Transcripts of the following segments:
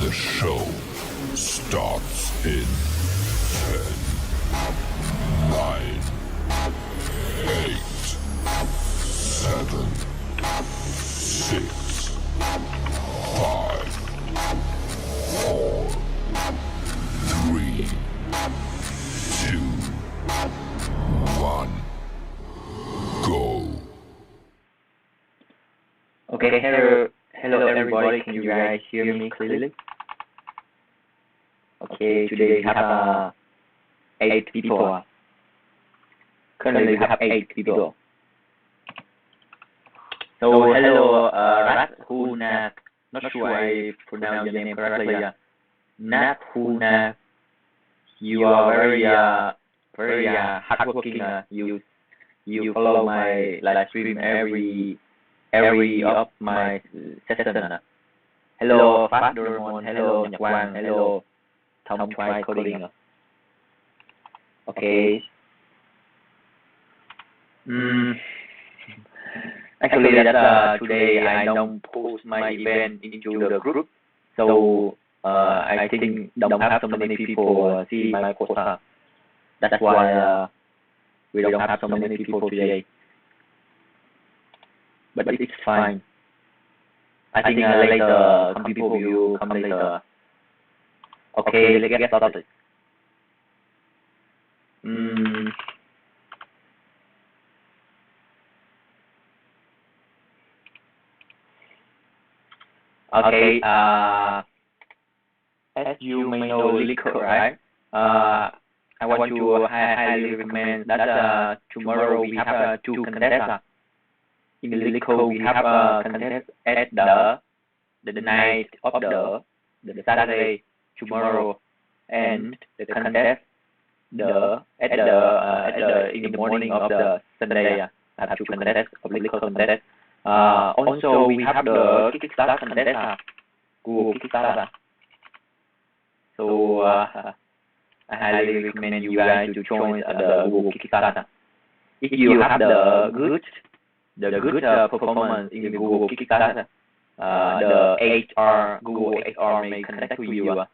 The show starts in 10, 9, 8, 7, 6, 5, 4, 3, 2, 1, go. Okay, hello everybody, can you guys hear me clearly? Okay, today we have 8 people. Currently we have 8 people. So hello Rathuna, not sure I pronounce your name correctly. Nathuna, you are very hardworking. You follow my live stream every of my session. Hello Phát Doraemon, hello Nhật Quang, hello Thông Try Coding. Okay. Actually, that today I don't post my event into the group, so I think don't have so many people see my post. That's why we don't have so many people today. But it's fine. I think later some people will come later. Okay, let's get started. Okay, as you may know Leetcode, right? I want to highly recommend that tomorrow we have 2 contests. In the Leetcode, we have a contest at the night of the Saturday tomorrow, and the contest in the morning of the Sunday. I have 2 contests of Leetcode contest. Also, we have the Kickstarter contest, Google Kickstarter. So I highly recommend you guys to join the Google Kickstarter. If you have the good performance in the Google Kickstarter, the HR, Google HR may connect to you.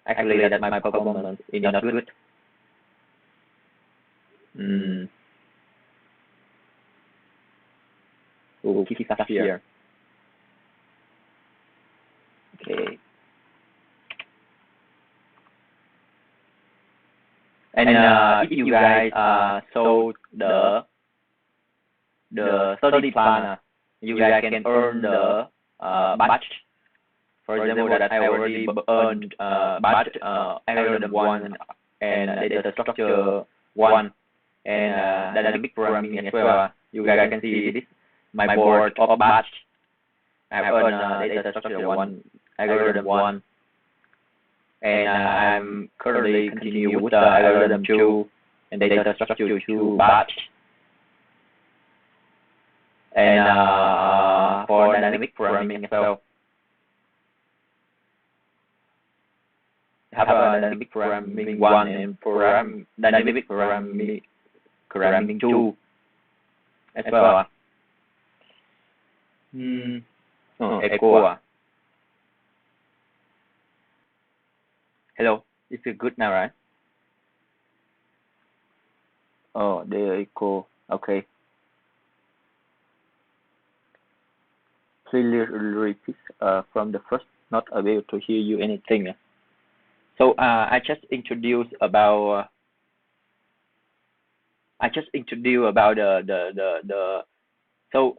Actually, that my performance is not good. Google Kickstarter here. Okay. And if you guys sold the study plan, you guys can earn the badge. For example, that I already earned badge algorithm 1 and data structure 1 and dynamic programming as well. You guys can see this my board of badge. I've earned data structure 1, algorithm 1, and I'm currently continue with the algorithm 2 and data structure 2 badge. And for dynamic programming as well, have a dynamic programming 1 and dynamic programming 2 as well. Echo. Hello, is it good now, right? Oh, there echo. Okay. Please repeat from the first. Not able to hear you anything. So I just introduced about the so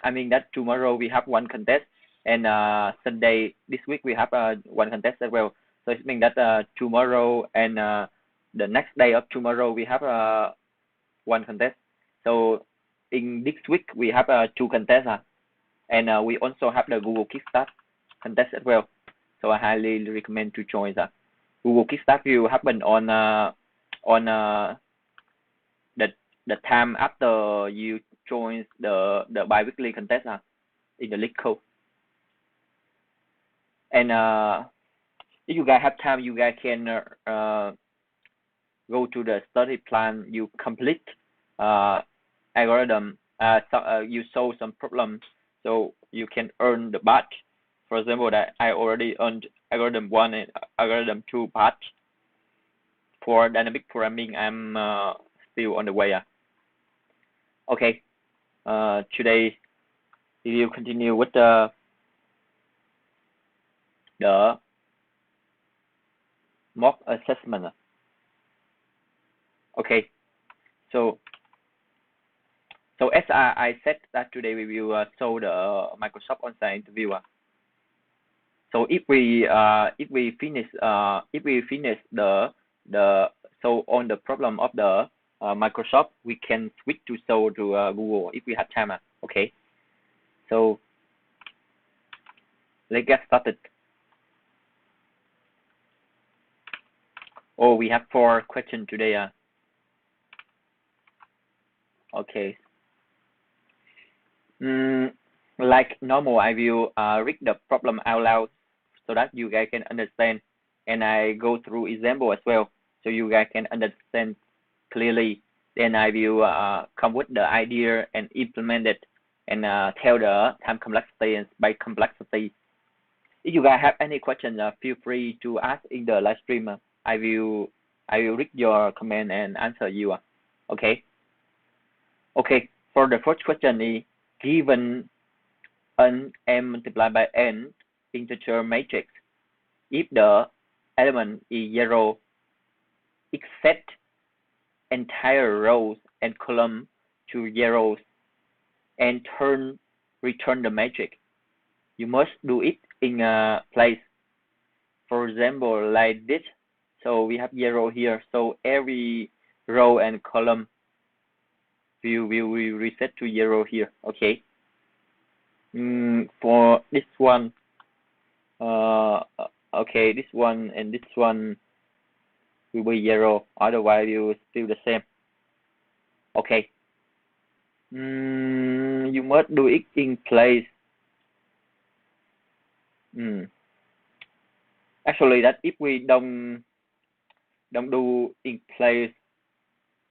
I mean that tomorrow we have 1 contest, and Sunday this week we have 1 contest as well. So it means that tomorrow and the next day of tomorrow we have 1 contest. So in this week we have 2 contests, and we also have the Google Kickstarter contest as well. So I highly recommend to join that. Google Kickstarter will happen on the time after you join the bi-weekly contest in the Leetcode. And if you guys have time, you guys can go to the study plan. You complete algorithm. You solve some problems, so you can earn the badge For example, that I already earned algorithm 1 and algorithm 2 batch. For dynamic programming, I'm still on the way. Okay. Today we will continue with the mock assessment. Okay. So as I said that today we will show the Microsoft Onsite interview. So if we finish the so on the problem of the Microsoft, we can switch to show to Google if we have time. Okay. So let's get started. Oh, we have 4 questions today. Okay. Like normal, I will read the problem out loud so that you guys can understand, and I go through example as well so you guys can understand clearly. Then I will come with the idea and implement it and tell the time complexity and space complexity. If you guys have any questions, feel free to ask in the live stream. I will read your comment and answer you. Okay. Okay. For the first question is given an m multiplied by n integer matrix. If the element is 0, it set entire rows and columns to zeros and return the matrix. You must do it in a place. For example, like this. So we have 0 here. So every row and column will reset to 0 here. Okay. For this one, okay, this one and this one will be 0. Otherwise, it will still the same. Okay. You must do it in place. Actually, that if we don't do in place,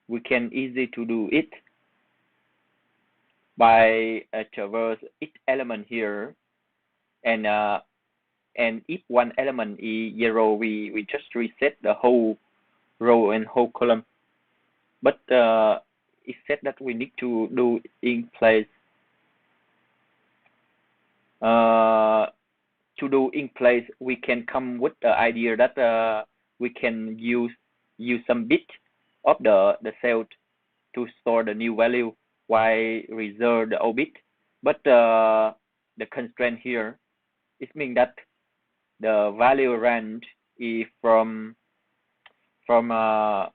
we can easy to do it by traverse each element here, and if one element is 0, we just reset the whole row and whole column. But it said that we need to do in place. To do in place, we can come with the idea that we can use some bit of the cell to store the new value while reserve the old bit. But the constraint here, it means that the value range is from all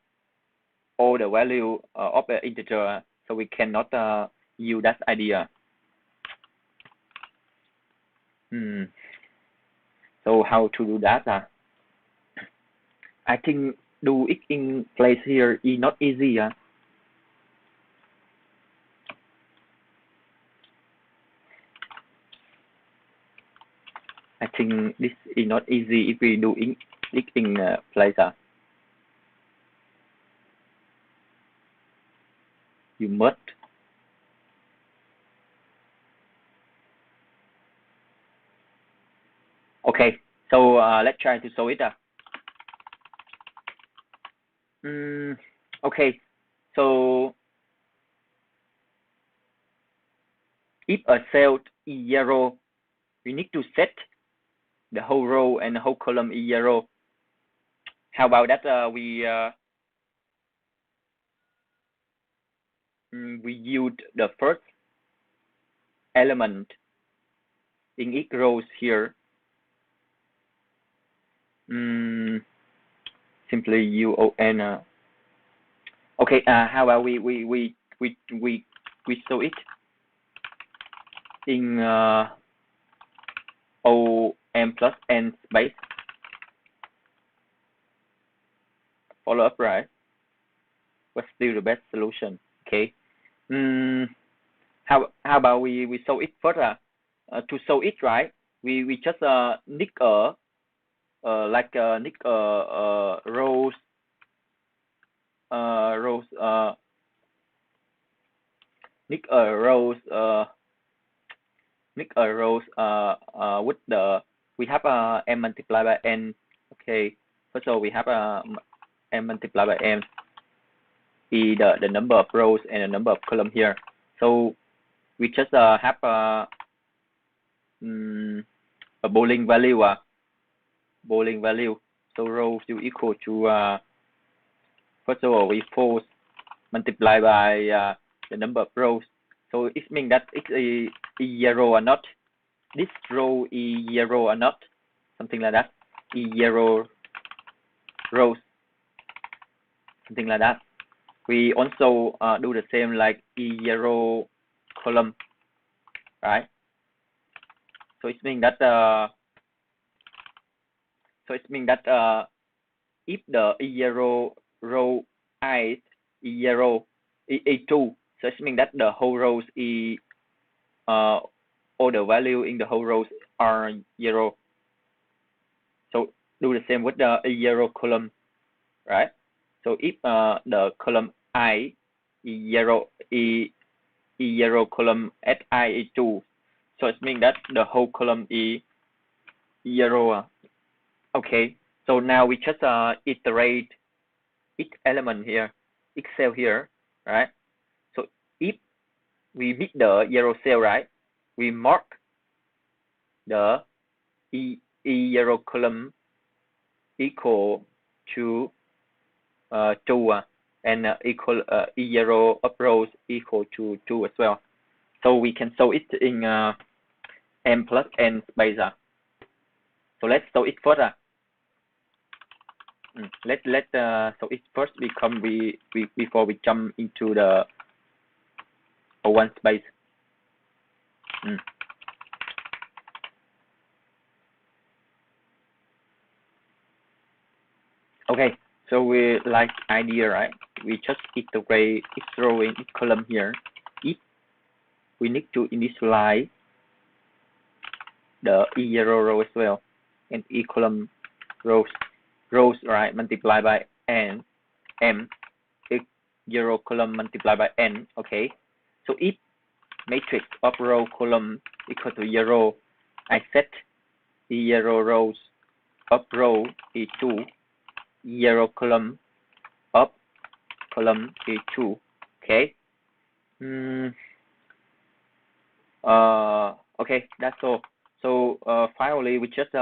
the value of the integer, so we cannot use that idea. So how to do that? I think do it in place here is not easy. I think this is not easy if we do it in place. You must. Okay, so let's try to solve it. Okay, so if a cell is 0, we need to set the whole row and the whole column is 0. How about that? We use the first element in each rows here. Simply UON. Okay. How about we show it in OM plus N space. Follow up, right? What's still the best solution? Okay. How about we show it first? To show it, right? We just nick like nick rows nick rows make a rows with the we have m multiplied by n. Okay, first of all we have m multiplied by n is the number of rows and the number of column here. So we just have a boolean value. So rows is equal to first of all we force multiply by the number of rows. So it means that it's a zero or not. This row is zero or not, something like that. Is zero rows, something like that. We also do the same like zero column, right? So it means that if the zero row I is zero is 2, so it means that the whole rows is all the value in the whole rows are 0. So do the same with the zero column, right? So if the column I is 0 is zero column at I is 2, so it means that the whole column is 0. Okay, so now we just iterate each element here, each cell here, right? So if we meet the 0 cell, right, we mark the zero column equal to 2 and equal zero of rows equal to 2 as well. So we can show it in m plus n space. So let's show it first. Let so it first become before we jump into the O1 space. Okay, so we like idea, right? We just iterate each row in each column here. If we need to initialize the zero row as well, and each column rows, right, multiplied by n, m, each zero column multiplied by n. Okay, so if matrix of row column equal to 0, I set the zero rows of row is 2, zero column of column is 2. Okay. Okay, that's all. So finally we just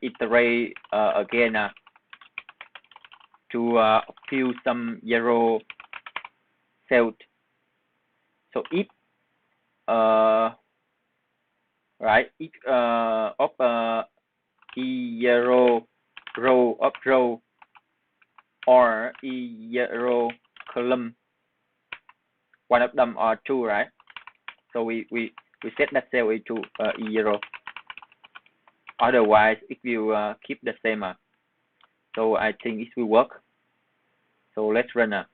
iterate again to fill some zero cells. So if right, each of zero row of row or zero column, one of them are 2, right? So we set that cell into 0. Otherwise it will keep the same. So I think it will work. So let's run.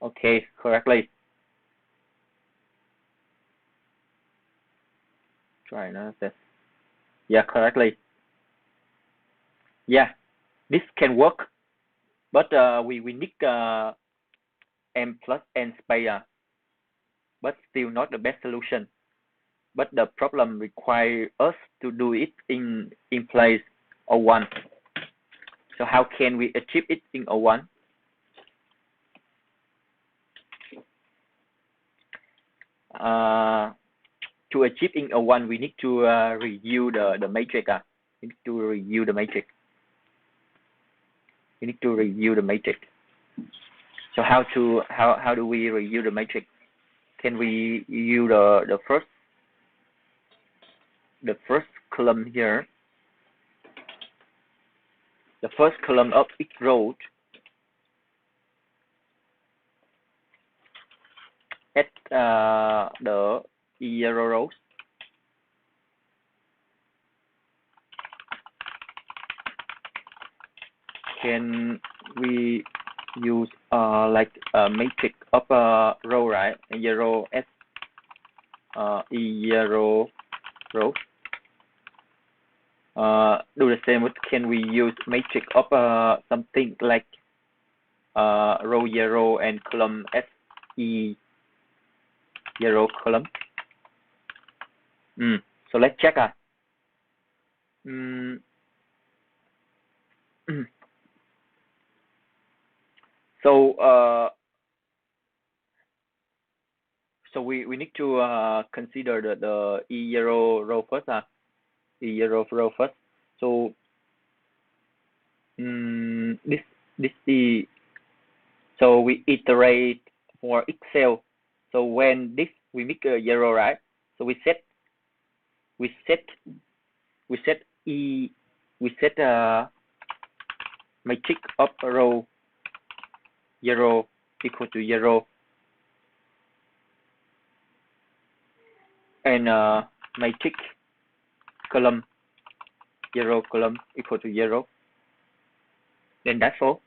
Okay, correctly. Try another test. Yeah, correctly. Yeah, this can work, but we need m plus n space, but still not the best solution. But the problem requires us to do it in place O1. So how can we achieve it in O1? To achieve in O1, we need to review the matrix. We need to review the matrix. So how do we review the matrix? Can we use the first column here? The first column of each row at the 0 rows. Can we use like a matrix of a row, right? 0 s 0 rows. Do the same with, can we use matrix of something like row 0 and column s e zero column. So let's check. So we need to consider the E0 row first. E0 row first. So this E. So we iterate for each cell. So when this we make a 0, right? So we set matrix of row 0 equal to 0, and matrix column 0 column equal to 0. Then that's all.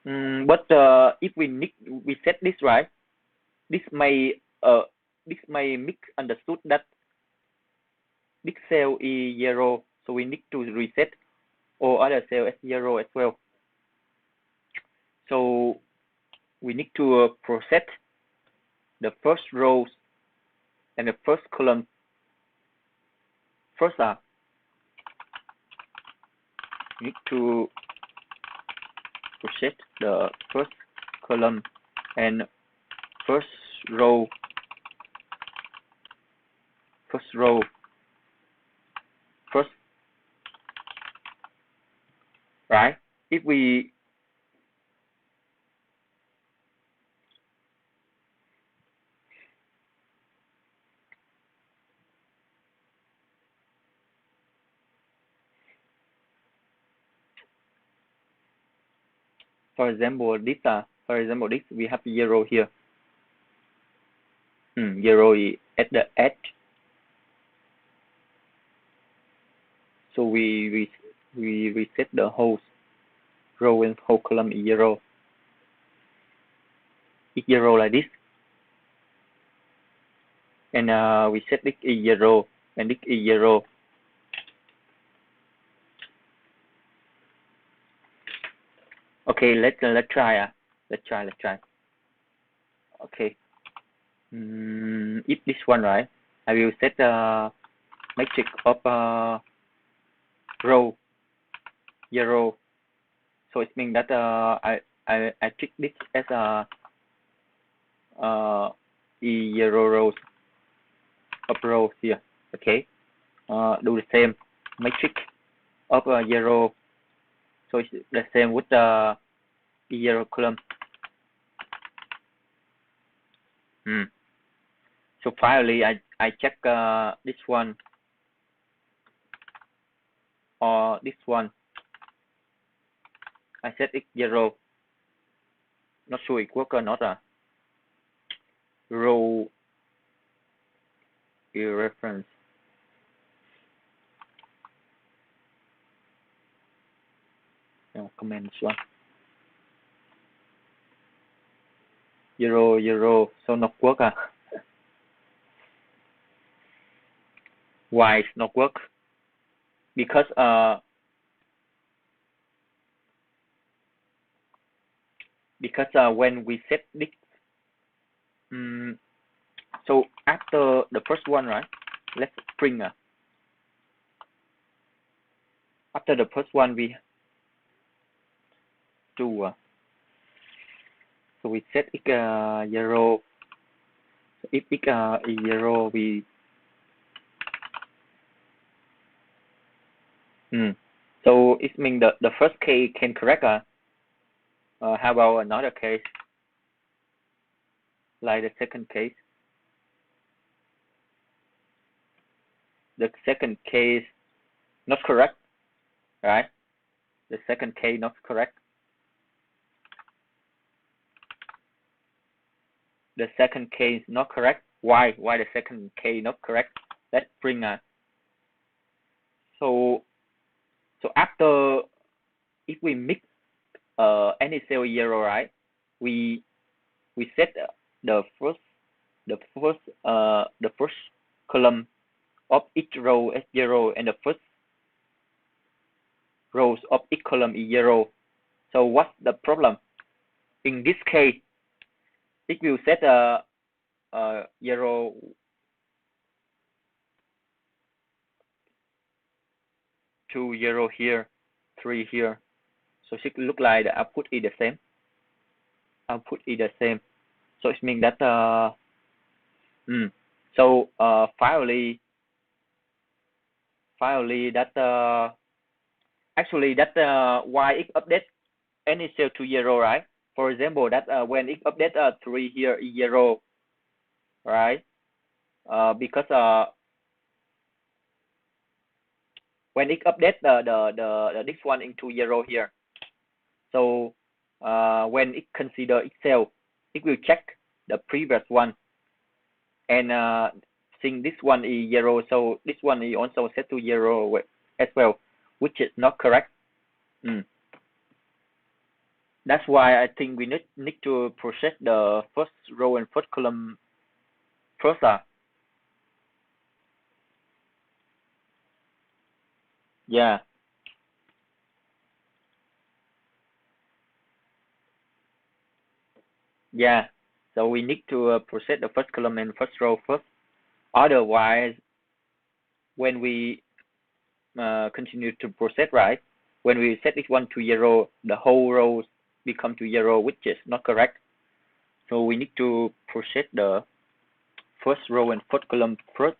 But if we set this, right, this may misunderstood that this cell is 0, so we need to reset all other cell as 0 as well. So we need to process the first rows and the first column first. We need to process the first column and first row first, right? If we for example this we have 0 here. 0 is at the edge. So we reset the whole row and whole column is 0. It's 0 like this. And we set this is 0 and this is 0. Okay, let's try. Let's try. Okay. If this one, right, I will set a matrix of row 0. So it means that I treat this as a E0 rows of rows here. Okay. Do the same matrix of 0. So it's the same with the E0 column. So finally, I check this one or this one. I set it 0. Not sure it works or not. Row reference. Comment this one. 0. So not work. Why it's not work? Because when we set this, so after the first one, right? Let's print. After the first one, we do. So we set it 0. So if it is 0, we so it means the first case can correct. How about another case, like the second case? The second case not correct, right? The second case not correct. The second case not correct. Why the second case not correct? Let's bring so after, if we mix any cell 0, right? We set the first column of each row as 0 and the first rows of each column is 0. So what's the problem? In this case, it will set 0 2 0 here, 3 here. So it look like the output is the same. Output is the same. So it means that finally that actually that why it update any cell to 0, right? For example, that when it update 3 here is 0, right? Because when it update the this one into 0 here, so when it consider itself, it will check the previous one, and since this one is 0, so this one is also set to 0 as well, which is not correct. That's why I think we need to process the first row and first column first. Yeah. Yeah. So we need to process the first column and first row first. Otherwise, when we continue to process, right, when we set this one to 0, the whole row become to 0, which is not correct. So we need to process the first row and first column first.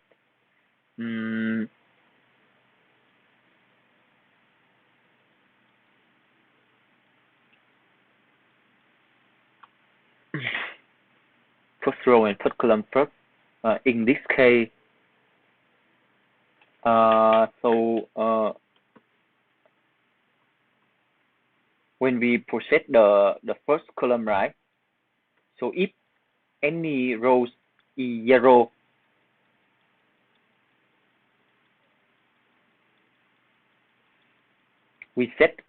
First row and first column first. In this case, when we process the first column, right? So if any rows is 0, we set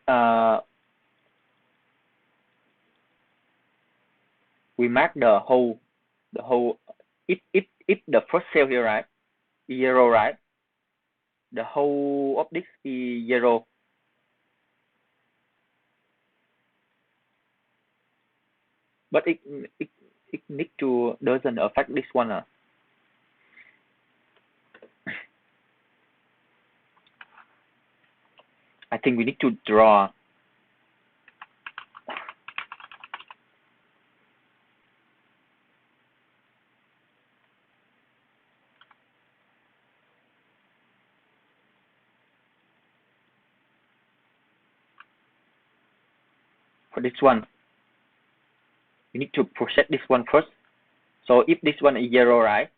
we mark the whole if the first cell here, right, is 0, right, the whole of this is 0. But it need to doesn't affect this one. I think we need to draw for this one. We need to process this one first. So if this one is 0, right,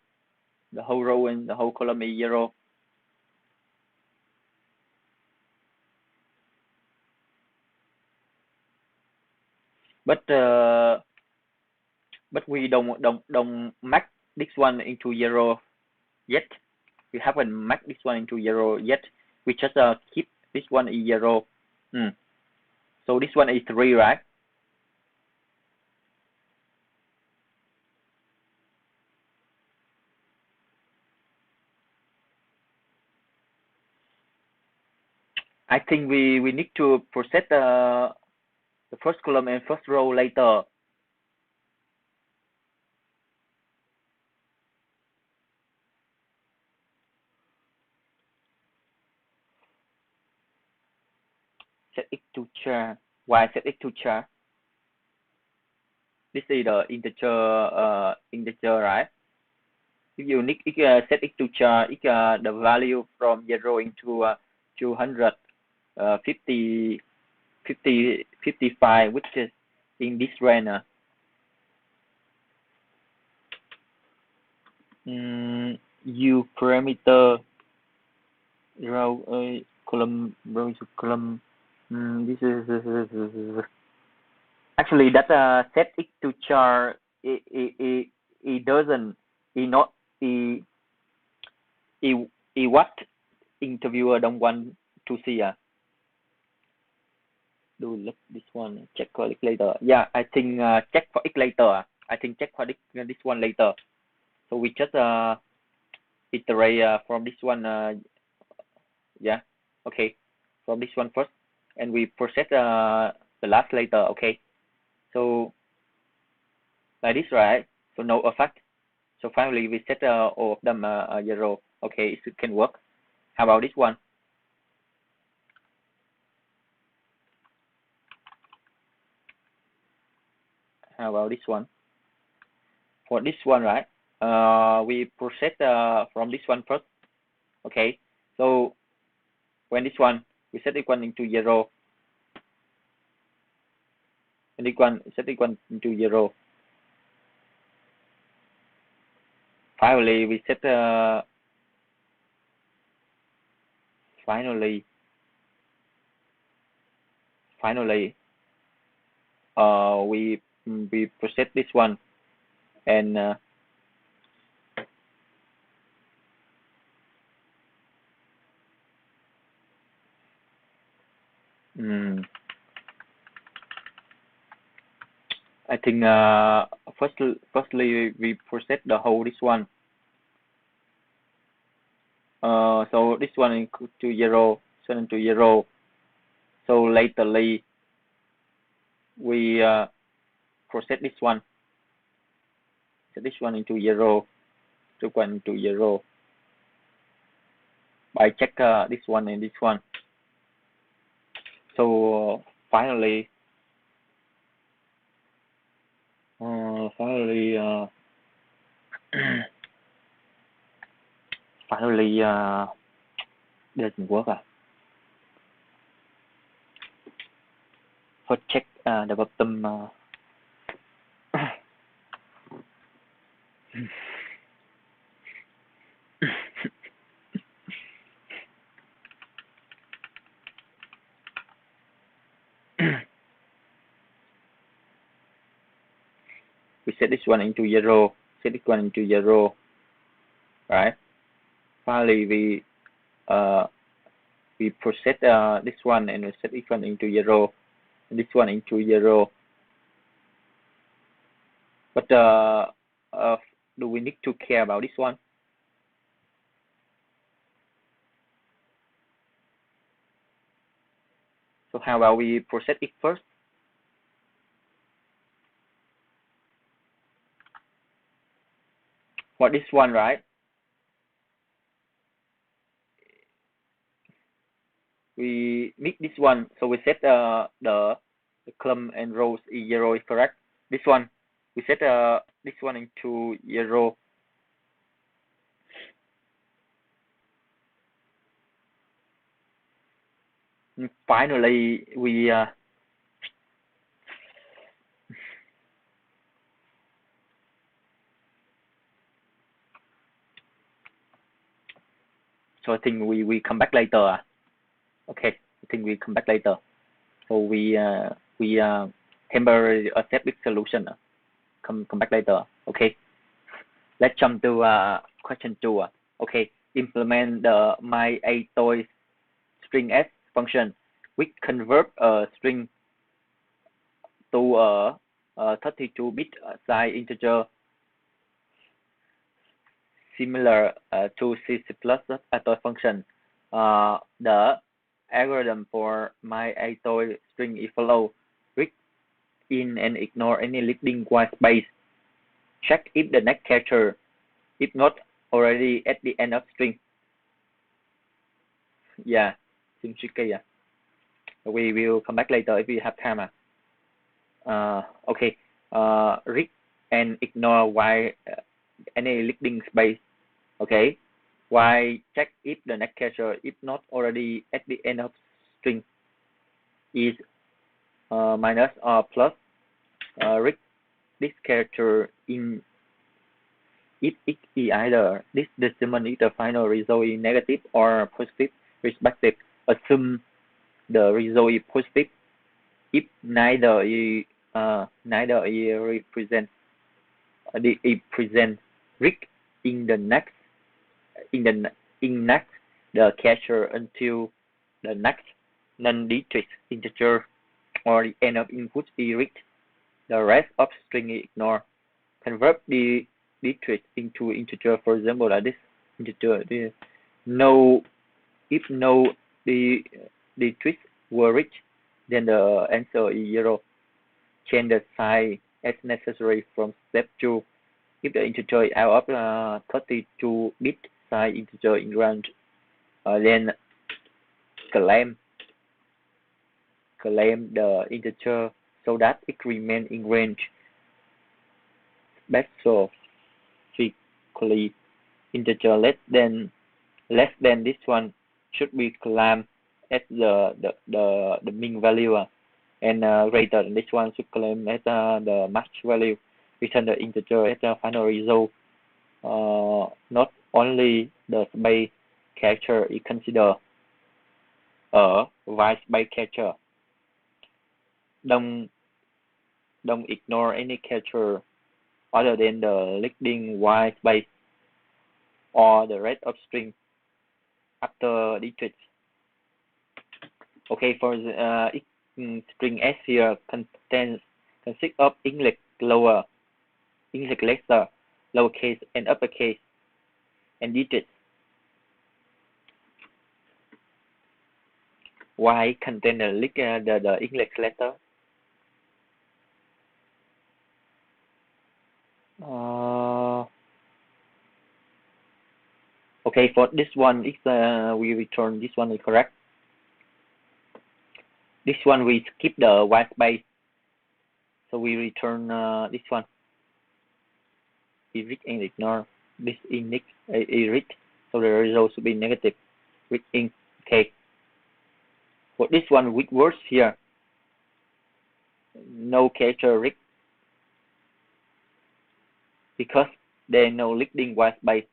the whole row and the whole column is 0. But we don't mark this one into 0 yet. We haven't marked this one into 0 yet. We just keep this one is 0. So this one is 3, right? I think we need to process the first column and first row later. Set it to char. Why set it to char? This is the integer, right? If you need set it to char, the value from 0 into 55, which is in this range. U parameter row column row to column. This is actually that set it to char. It doesn't. It not. It what interviewer don't want to see. Do look this one. Check for it later. Yeah, I think check for it later. I think check for this one later. So we just iterate from this one. Yeah, okay, from this one first, and we process the last later. Okay, so like this, right? So no effect. So finally we set all of them 0. Okay, it can work. How about this one? How about this one? For this one, right? We process from this one first. Okay, so when this one we set equal into 0, and this one set equal into 0. Finally we set finally we process this one, and I think firstly we process the whole this one. So this one equal to 0, set into 0. So laterly we process this one, set this one into 0, this one into 0. I check this one and this one. So finally doesn't work. First check the bottom. We set this one into 0, set this one into 0, right? Finally we process this one and we set this one into 0, and this one into 0. But do we need to care about this one? So how about we process it first? For this one, right? We need this one, so we set the column and rows is 0 is correct. This one we set this one into 0. And finally we so I think we come back later. Okay, I think we come back later. So we temporarily accept this solution. Come back later. Okay, let's jump to question 2. Okay, implement the my atoi string s function, which convert a string to a 32-bit size integer, similar to C++ atoi function. The algorithm for my atoi string is follow: read in and ignore any leading white space. Check if the next character is not already at the end of string. Yeah, seems tricky. Yeah, we will come back later if we have time. Okay. Read and ignore why any leading space. Okay. Why check if the next character is not already at the end of string is minus or plus. Read this character in if it is either this determine if the final result is negative or positive respective. Assume the result is positive if neither is represent read in the next the character until the next non-digit integer or the end of input is read. The rest of string is ignored. Convert the digit into integer. For example, like this integer. If no digits were reached, then the answer is 0. Change the size as necessary from step 2. If the integer is out of 32-bit size integer in range, then claim the integer so that it remains in range. Basically, integer less than this one should be claimed as the min value, and greater than this one should claim as the max value. Return the integer as the final result. Not only the base character is considered a vice base character. Don't ignore any character other than the leading white base or the rest of string after digits. Okay, for the string S here consists of English lower, English letter, lowercase and uppercase, and digits. Y contain the English letter. Okay, for this one, if we return this one is correct. This one we skip the white space, so we return this one. Read and ignore this index read, so the result should be negative. Read in. Okay. For this one with words here, no character read because there is no leading white space.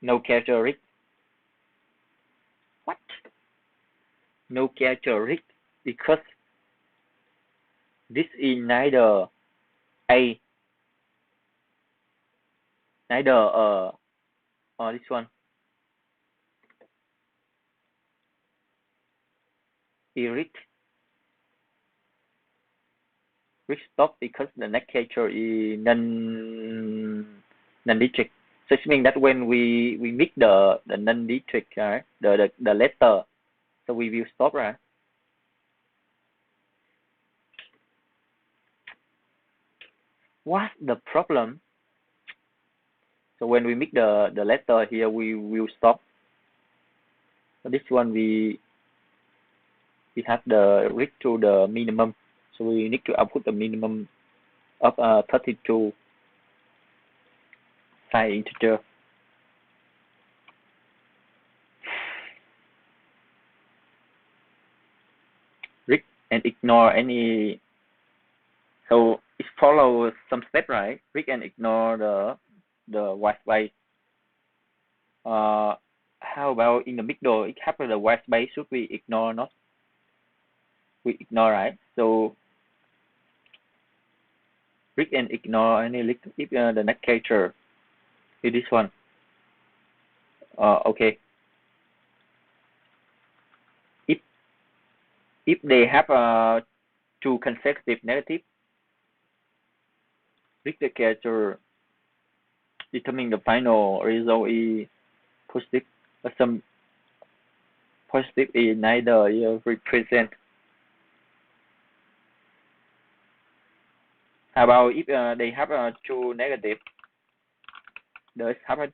No character read. What? No character read because this is neither a or this one read stop because the next character is non-digit. So it means that when we mix the non-digit, right, the letter, so we will stop, right? What's the problem? So when we mix the letter here, we will stop. So this one we have the read to the minimum, so we need to output the minimum of 32 size integer. Read and ignore any. So it follows some step, right? Read and ignore the white space. How about in the middle? It happens the white space should we ignore not? We ignore, right? So read and ignore any if the next character is this one. Okay. If they have two consecutive negative, read the character determining the final result is positive. Some positive is neither represent. How about if they have two negative? Does happen?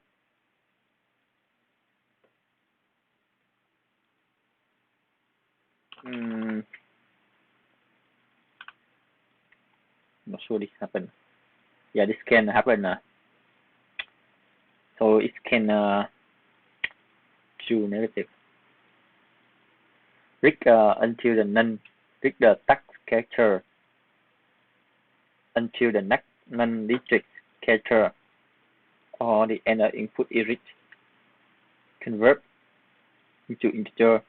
Not sure this happen. Yeah, this can happen. So it can two negative. Read until the none. Read the text character until the next non-digit character or the end input is read. Convert into integer.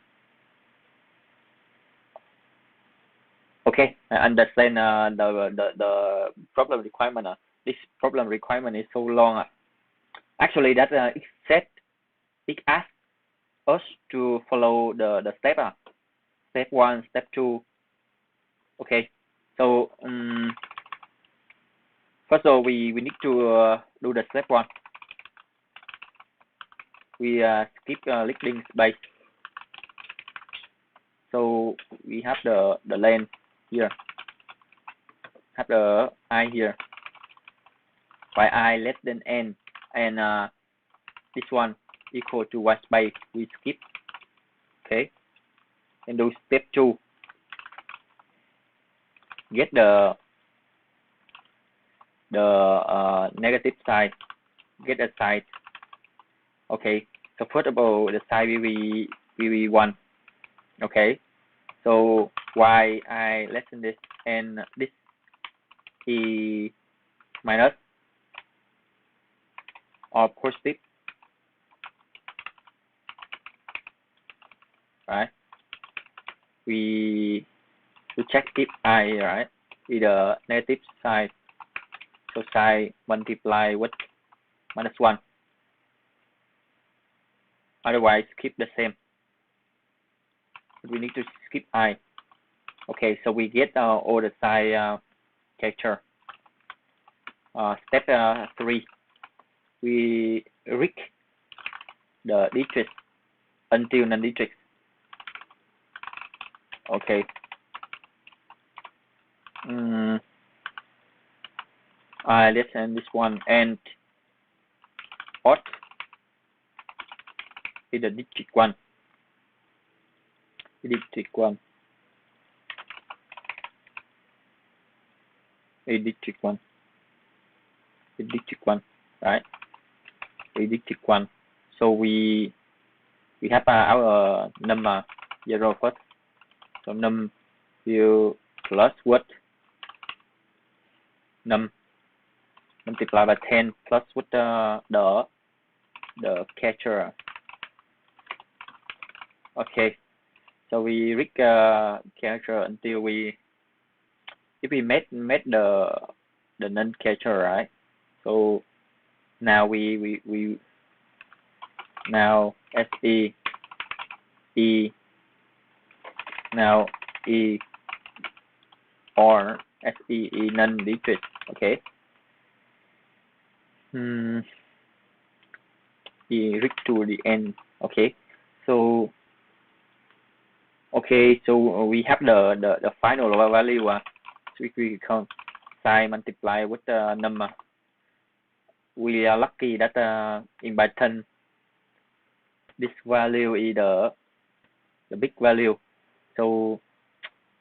Okay, I understand the problem requirement. This problem requirement is so long. Actually, that it asks us to follow the step. Step 1, step 2. Okay, so first of all, we need to do the step 1. We skip leading space. So we have the length here, have the I here, by I less than n, and this one equal to white space. We skip. Okay, and do step 2. Get the negative side. Get a side. Okay, so first of all, the side VV1. Okay, so y I less than this, and this is minus or positive, right? We check if I, right, is the negative side, so side multiply with -1. Otherwise, keep the same. We need to skip I. Okay, so we get all the side character. Step 3, we rig the digits until non-digits. Okay. Let's end this one, and odd is the digit 1. Digit 1. Digit 1. Digit 1. Right. Digit 1. So we have our number 0 first. So num will plus what? Num multiply by 10 plus with the catcher. Okay, so we rig catcher until if we made the non catcher, right? So now we now SE E now E or SE non digit. Okay. We rig to the end. Okay. So we have the final value. So we count size multiply with the number. We are lucky that in Python this value is the big value. So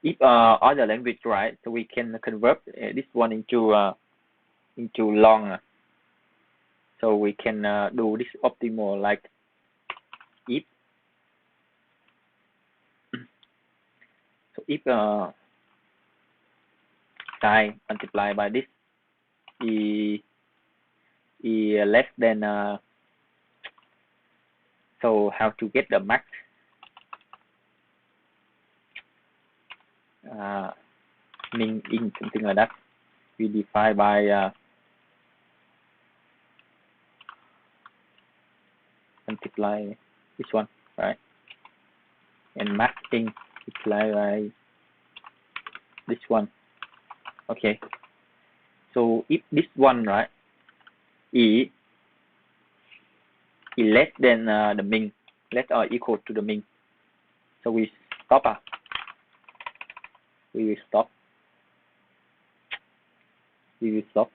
if other language, right, so we can convert this one into long. So we can do this optimal, like if size multiplied by this is less than so how to get the max? Min in something like that. We define by multiply this one, right? And max in multiply by this one. Okay. So if this one, right, is less than the min, less or equal to the min, so we stop. We will stop. We will stop.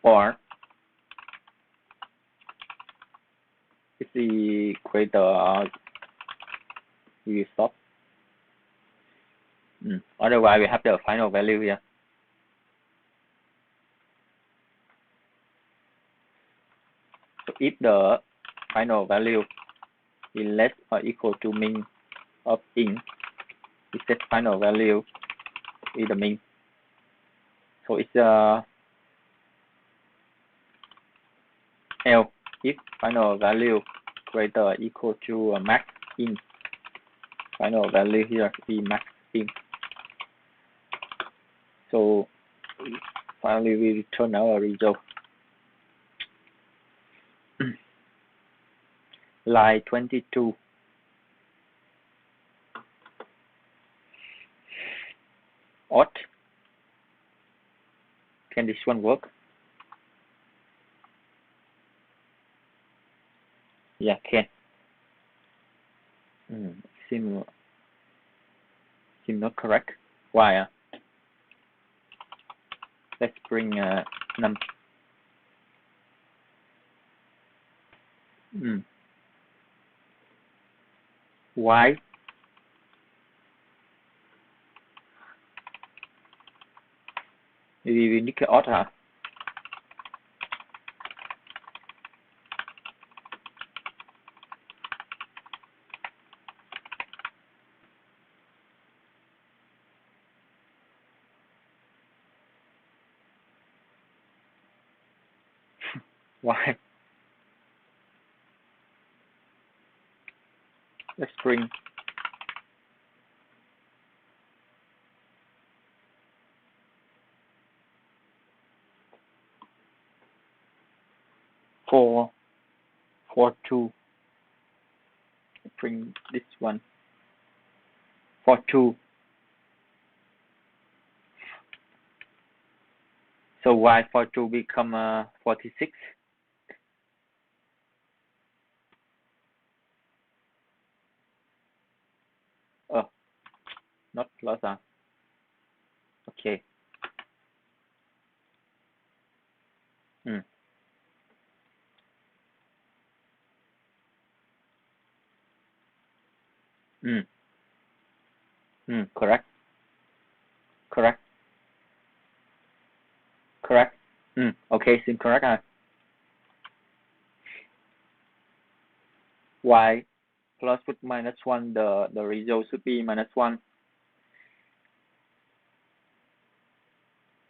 Or if we create we will stop. Otherwise, we have the final value here. So if the final value is less or equal to min of int, we set final value is the min. So it's L if final value greater or equal to max int. Final value here is max int. So finally we return our result. Line 22. Odd. Can this one work? Yeah, can. not correct. Why? Let's bring num. Why? Maybe we need cái odd hả? Why? Let's bring for 2. Bring this one for 2. So why for 2 become 46? Oh, not plus. Okay. Correct. Okay, seems correct. Y plus with minus 1, the result should be minus 1.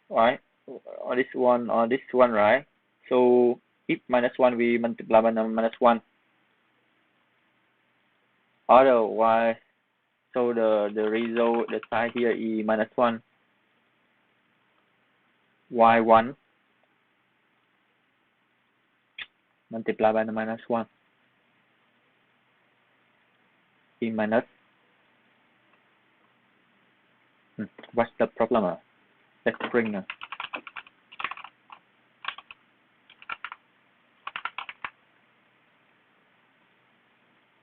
Right? Or this one, right? So if minus 1, we multiply by minus 1. Otherwise, so the result, the sign here is minus 1. Y1 multiply by the minus 1 is minus. What's the problem? Let's bring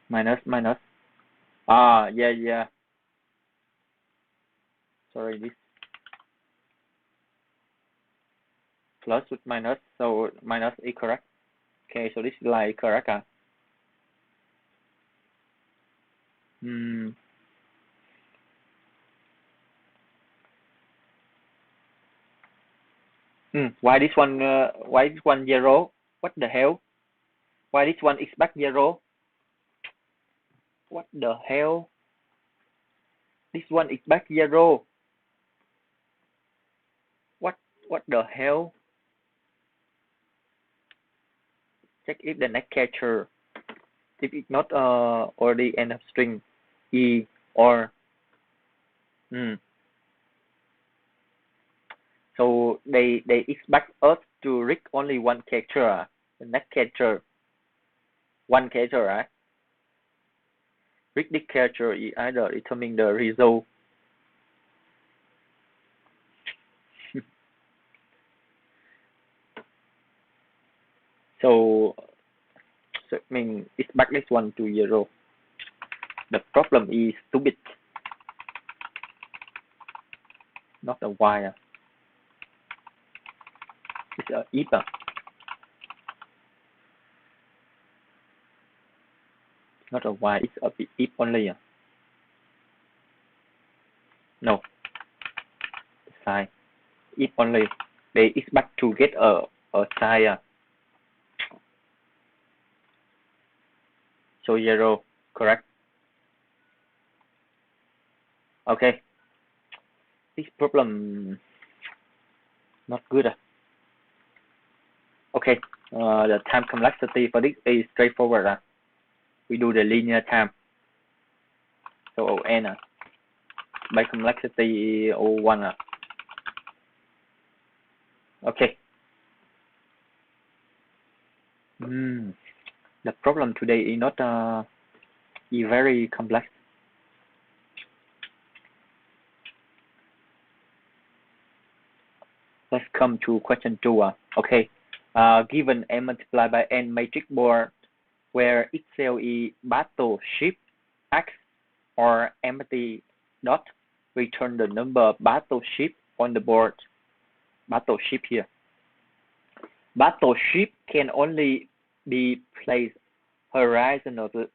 minus. Yeah. Sorry, this plus with minus, so minus is correct. Okay, so this line is correct. Why this one? Why this one 0? What the hell? Why this one is back 0? What the hell? This one is back 0. What the hell? Check if the next character, if it's not already end of string E or so they expect us to read only one character. The next character, one character, right? Read this character is either determining the result. So I mean it's back this one to 0. The problem is stupid. Not a Y. It's a if. Not a Y, it's a if only. No. Sign. If only. They expect to get a sign. So 0, correct? Okay. This problem not good. Okay. The time complexity for this is straightforward. We do the linear time. So ON. By complexity O1. Okay. The problem today is not is very complex. Let's come to question 2. Okay. Given n multiplied by n matrix board where each cell is Battleship X or empty dot return the number of battleship on the board. Battleship here. Battleship can only be placed horizontally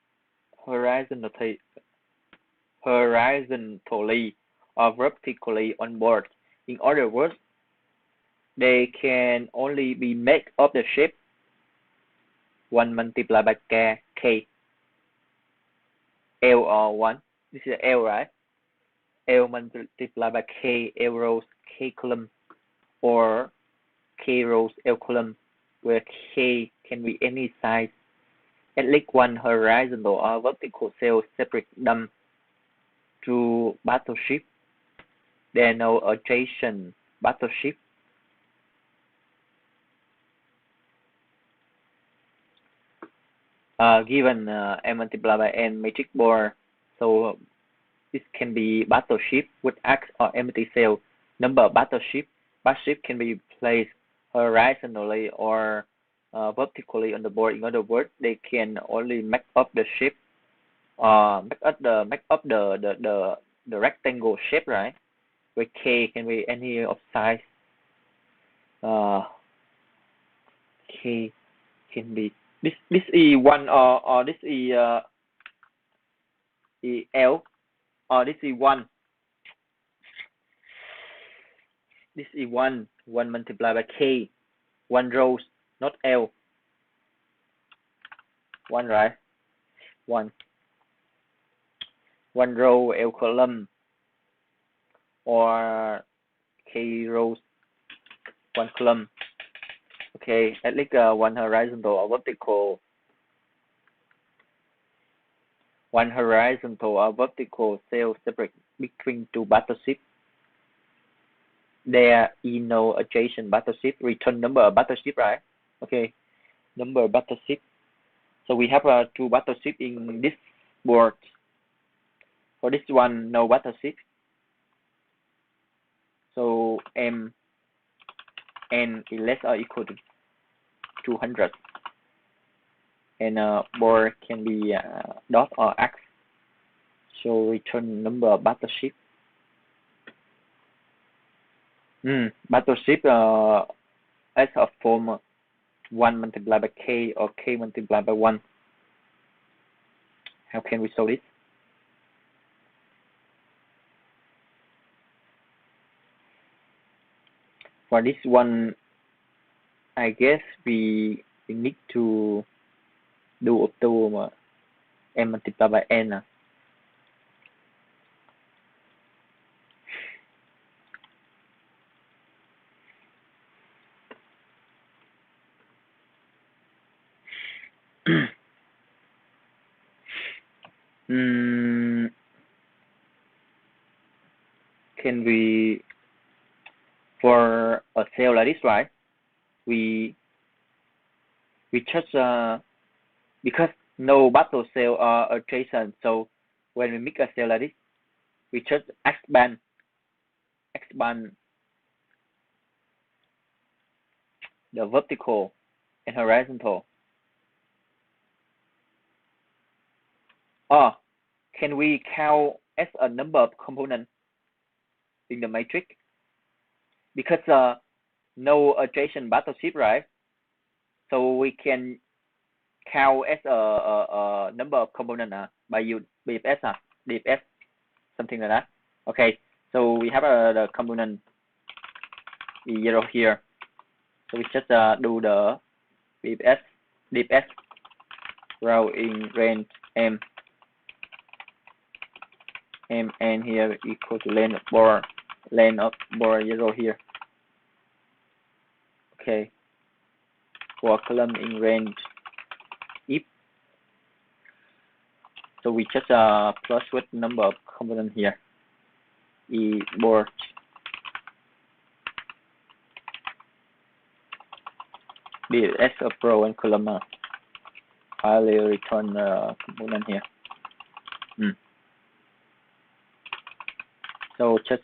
or vertically on board. In other words, they can only be made of the shape 1 multiplied by k. L or 1. This is L, right? L multiplied by k, L rows, k column, or k rows, L column, where k can be any size. At least one horizontal or vertical cell separate them to battleship. There are no adjacent battleship. Given m multiplied by n matrix board, so this can be battleship with X or empty cell. Number of battleship can be placed horizontally or vertically on the board. In other words, they can only make up the shape, make up the rectangle shape, right? Where k can be any of size. K can be this E1 or this EL or this E1. This E1 multiplied by k, 1 rows, not L. 1, right? 1 row, L column, or k rows, 1 column. Okay, at least 1 horizontal or vertical. 1 horizontal or vertical cell separate between two battleships. There is no adjacent battleship. Return number of battleship, right? Okay, number of battleship. So we have 2 battleship in this board. For this one, no battleship. So n is less or equal to 200. And board can be dot or X. So return number of battleship. Battleship as a form 1 multiplied by k or k multiplied by 1. How can we solve it? For this one, I guess we need to do auto m multiplied by n. Can we, for a cell like this, right? We just because no battle cell are adjacent, so when we make a cell like this, we just expand the vertical and horizontal. Or can we count as a number of components in the matrix? Because no adjacent battleship, right? So we can count as a number of components by use DFS, something like that. Okay, so we have the component E0 here. So we just do the DFS row in range m, and here equal to length of board 0 here. Okay, for column in range if. So we just plus with number of components here. E board DFS of row and column. I'll return component here. So just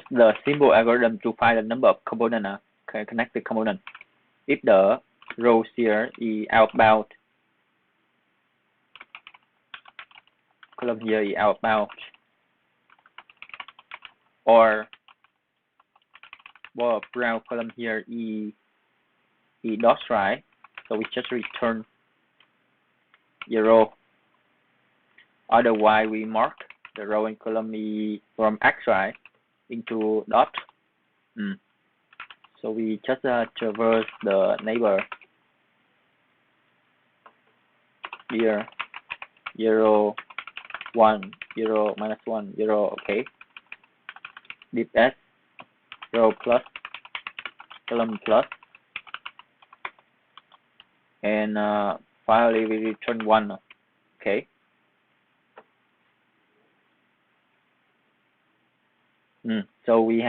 the simple algorithm to find the number of components, connected component. If the rows here is outbound, column here is outbound, or brown column here e dot, right? So we just return 0. Otherwise we mark the row and column e from x, right, into dot. So we just traverse the neighbor here, 0, 1, 0, -1, 0, okay. Div s, row plus, column plus, and finally we return 1, okay. So we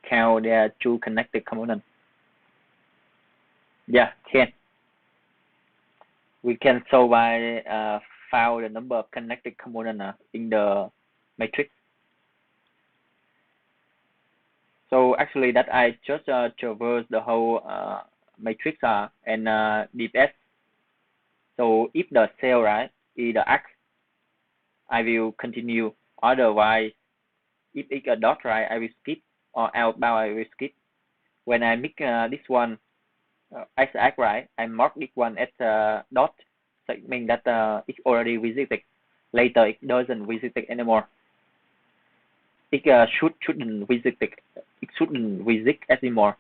count there 2 connected components. Yeah, we can solve by found the number of connected components in the matrix. So actually that I just traverse the whole matrix and div s. So if the cell, right, is the x, I will continue. Otherwise, if it's a dot, right, I will skip, or outbound I will skip. When I make this one as x, right, I mark this one as a dot, so it means that it's already visited. Later it doesn't visit it anymore. It shouldn't visit it. It shouldn't visit anymore.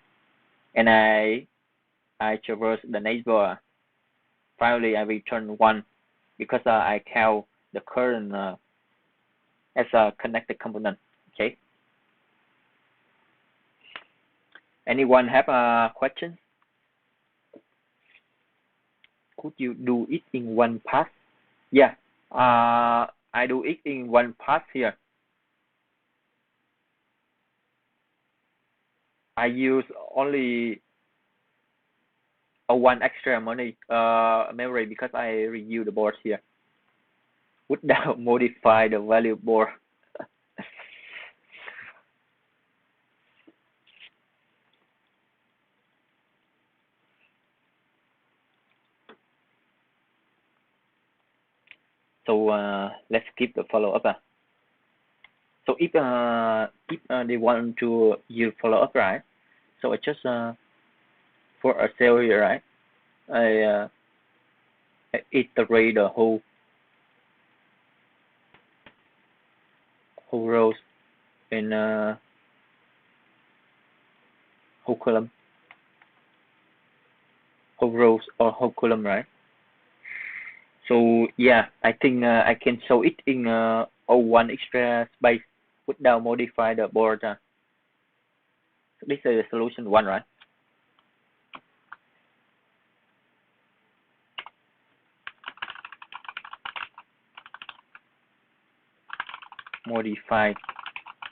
And I traverse the neighbor. Finally, I return 1 because I count the current as a connected component. Okay. Anyone have a question? Could you do it in one pass? Yeah. I do it in one pass here. I use only one extra memory because I review the board here without modify the value board. So let's keep the follow up. So if they want to use follow up, right? So I just for a cell here, right? I iterate the whole rows in whole column, whole rows or whole column, right? So yeah, I think I can show it in one extra space without modify the board. This is solution 1, right? Modify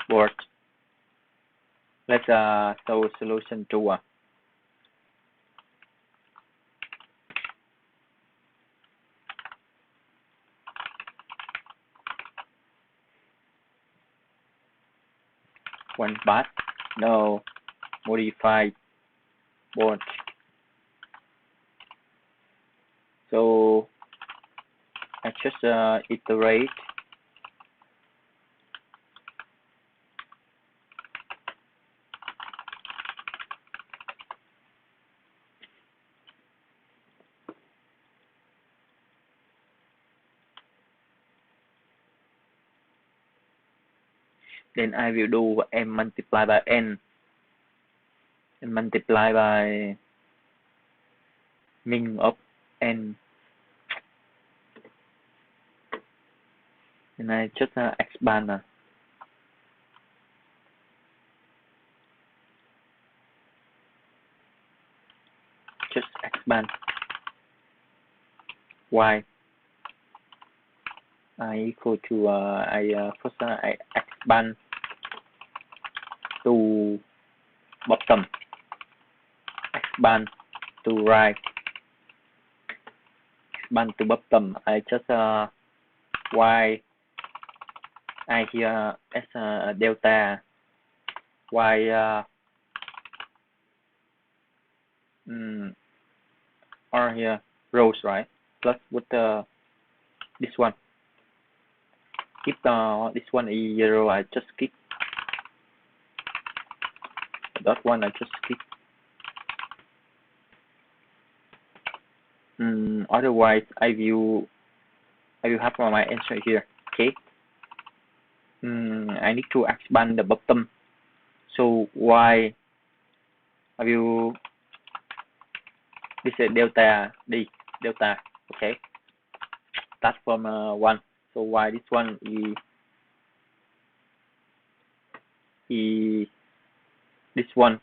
board. Let's show solution 2. One path, no, modify board. So I just iterate then I will do m multiply by n and multiply by min of n, and I just expand just expand y equal to first I expand to bottom, expand to right, expand to bottom. I just y I here as delta y or here rows, right, plus with this one. If this one is 0, I just skip. dot one I just skip. Otherwise I will have my answer here. Okay. I need to expand the bottom. So why I will this is delta d delta. Okay. Start from 1. So why this one is this one.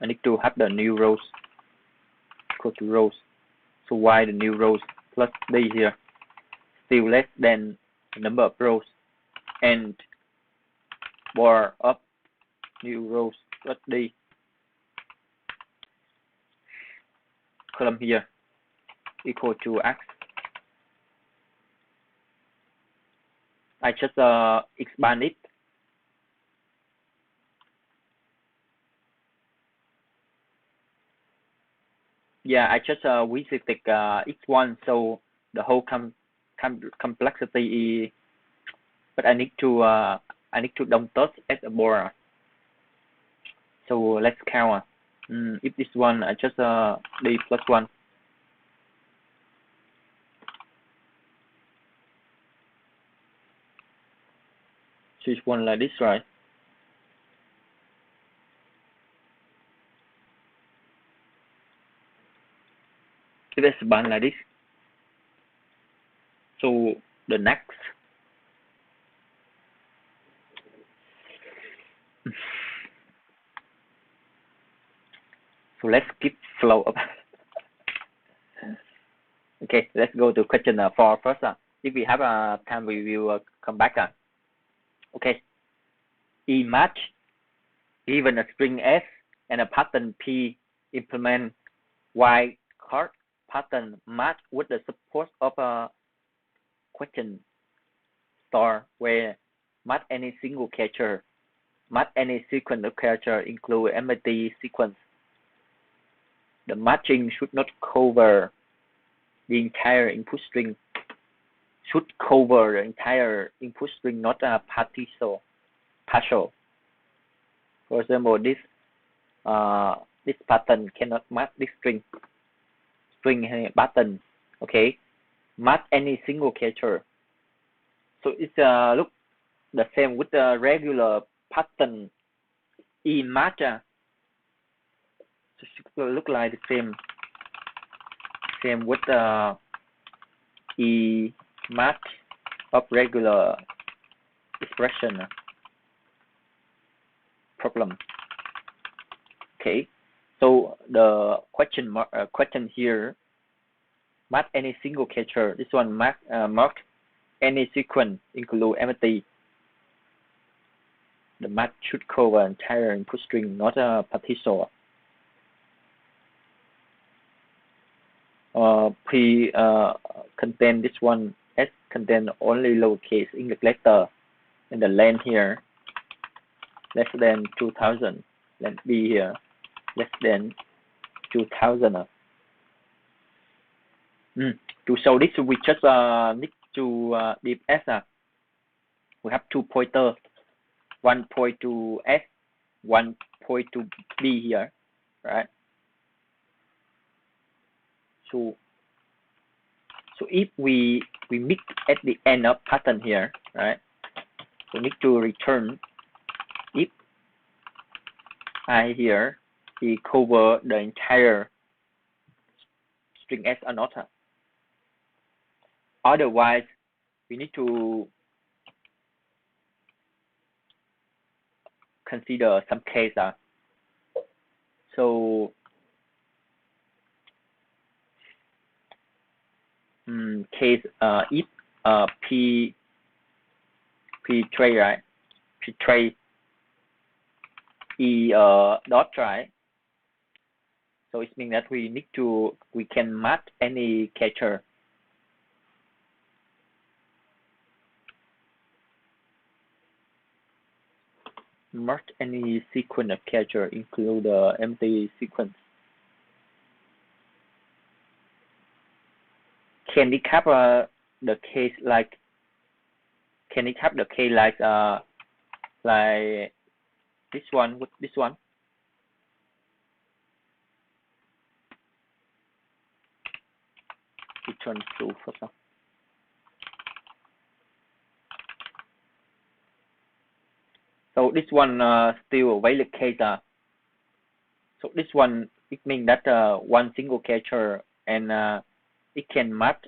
I need to have the new rows equal to rows. So why the new rows plus d here still less than the number of rows, and bar up new rows plus d column here equal to x. I just expand it. Yeah, I just visited x1, so the whole complexity is, but I need to don't touch at the border. So let's count. If this one I just d plus 1. So it's one like this, right? It is band like this. So the next so let's keep flow up. Okay, let's go to question 4 first. If we have time, we will come back. Okay. Image given a string S and a pattern P, implement wildcard pattern match with the support of a question star where match any single character, match any sequence of character, include empty sequence. The matching should not cover the entire input string. Should cover the entire input string, not a partial. For example, this pattern cannot match this string pattern. Okay, match any single character. So it's look the same with the regular pattern image. So it will look like the same with the image of regular expression problem. Okay, so the question here, match any single character. This one mark any sequence, include empty. The match should cover entire input string, not a partial. Contain this one S contain only lowercase English letter, and the length here less than 2000. Let B here less than 2000. To show this, we just need to leave S. We have 2 pointers. 1 point to S, 1 point to B here, right? So if we mix at the end of pattern here, right? We need to return if I here is cover the entire string S or not. Otherwise, we need to consider some case. So case if P tray, right? P tray E dot, right? So it means that we can match any character. Match any sequence of character, include the empty sequence. Can we cover the case like can it have the case like this one with this one? Return true for some. So this one still a valid case. So this one, it means that one single character and it can match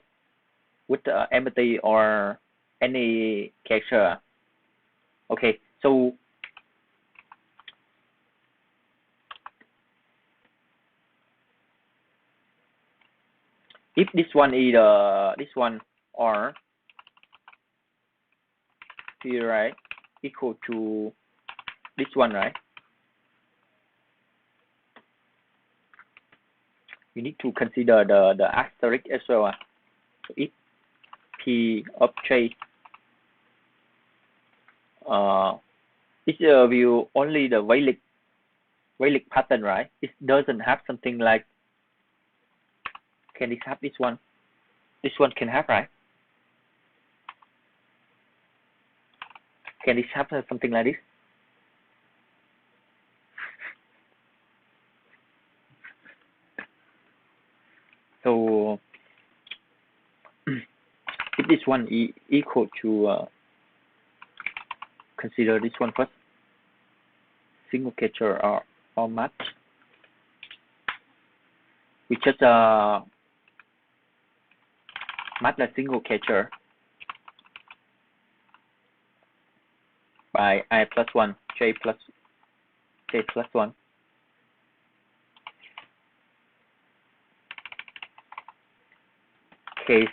with empty or any character. Okay, so if this one is this one or here, right, equal to this one, right? You need to consider the asterisk as well. So if p of j it will only the valid pattern, right? It doesn't have something like, can it have this one? This one can have, right? Can it have something like this? So if this one is equal to consider this one first, single character or match. We just match the single character by I plus 1, j plus 1. Case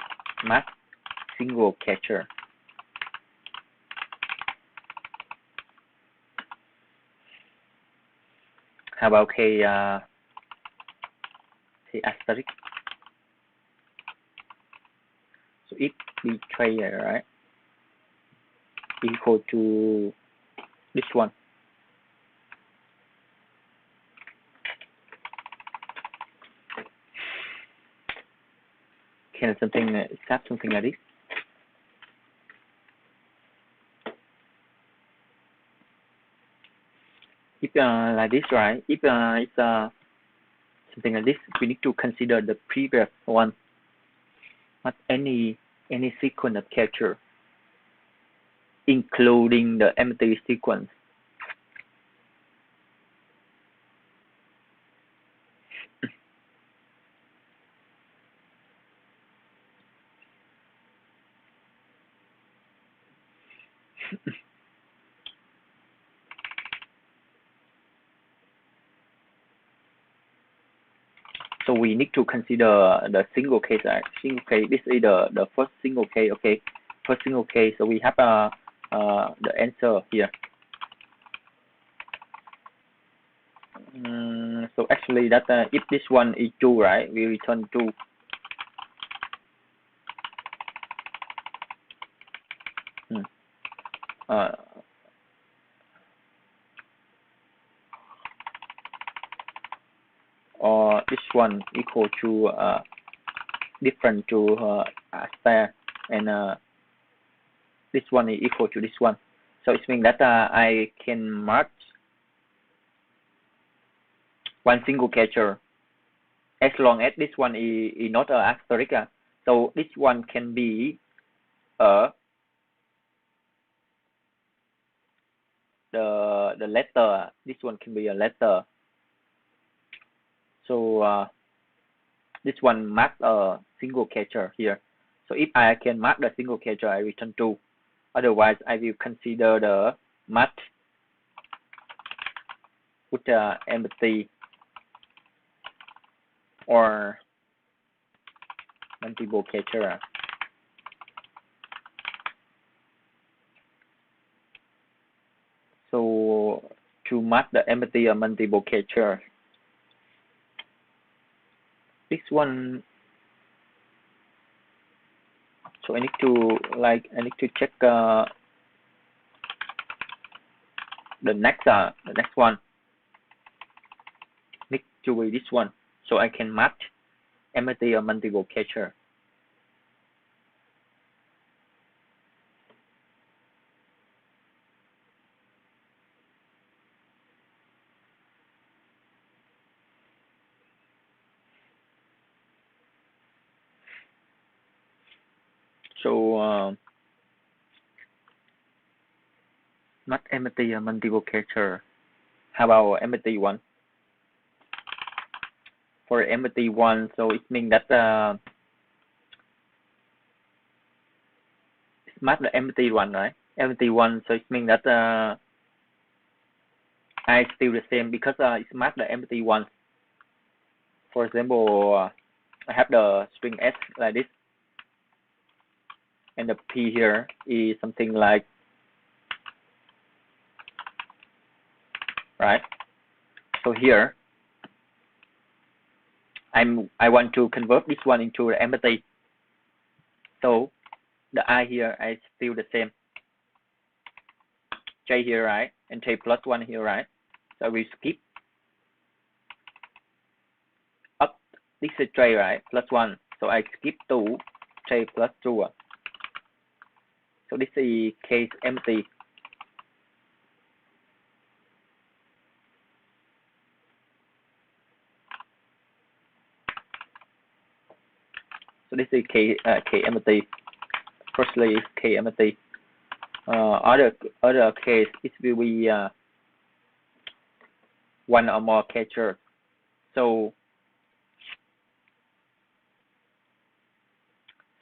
match single character. How about say asterisk? So if betrayer, right, equal to this one. Can something accept something like this? If like this, right? If it's something like this, we need to consider the previous one, not any sequence of character, including the empty sequence. So we need to consider the single case, right? Single case. This is the first single case. Okay, first single case. So we have the answer here. So actually, that if this one is true, right, we return true. Or this one equal to different to star, and this one is equal to this one. So it means that I can mark one single character as long as this one is not an asterisk. So this one can be the letter. This one can be a letter. So this one mark a single character here. So if I can mark the single character, I return true. Otherwise, I will consider the match with the empty or multiple character. So to match the empty or multiple character, this one. So I need to check the next one. Need to be this one. So I can match empty or multiple character. So not empty multiple character. How about empty one? For empty one, so it means that it's not the empty one, right? Empty one, so it means that I still the same because it's not the empty one. For example, I have the string s like this, and the p here is something like, right? So here I want to convert this one into the empty. So the I here is still the same. J here, right? And J plus one here, right? So we skip up. This is J, right? Plus one. So I skip to J plus two. So this is case empty. So this is K empty. Firstly, K empty. Other case, it will be one or more catcher. So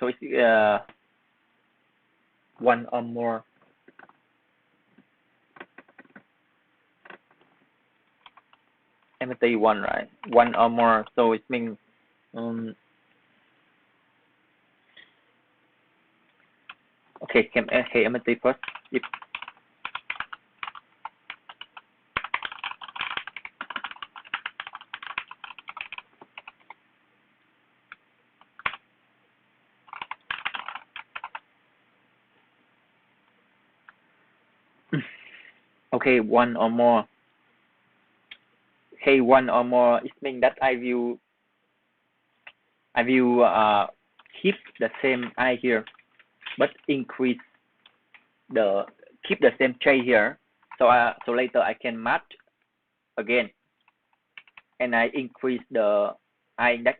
it's one or more. Empty one, right? One or more. So it means okay, empty first. If okay, one or more. Okay, one or more. It means that I will keep the same I here, but increase keep the same J here. So so later I can match again, and I increase the I index,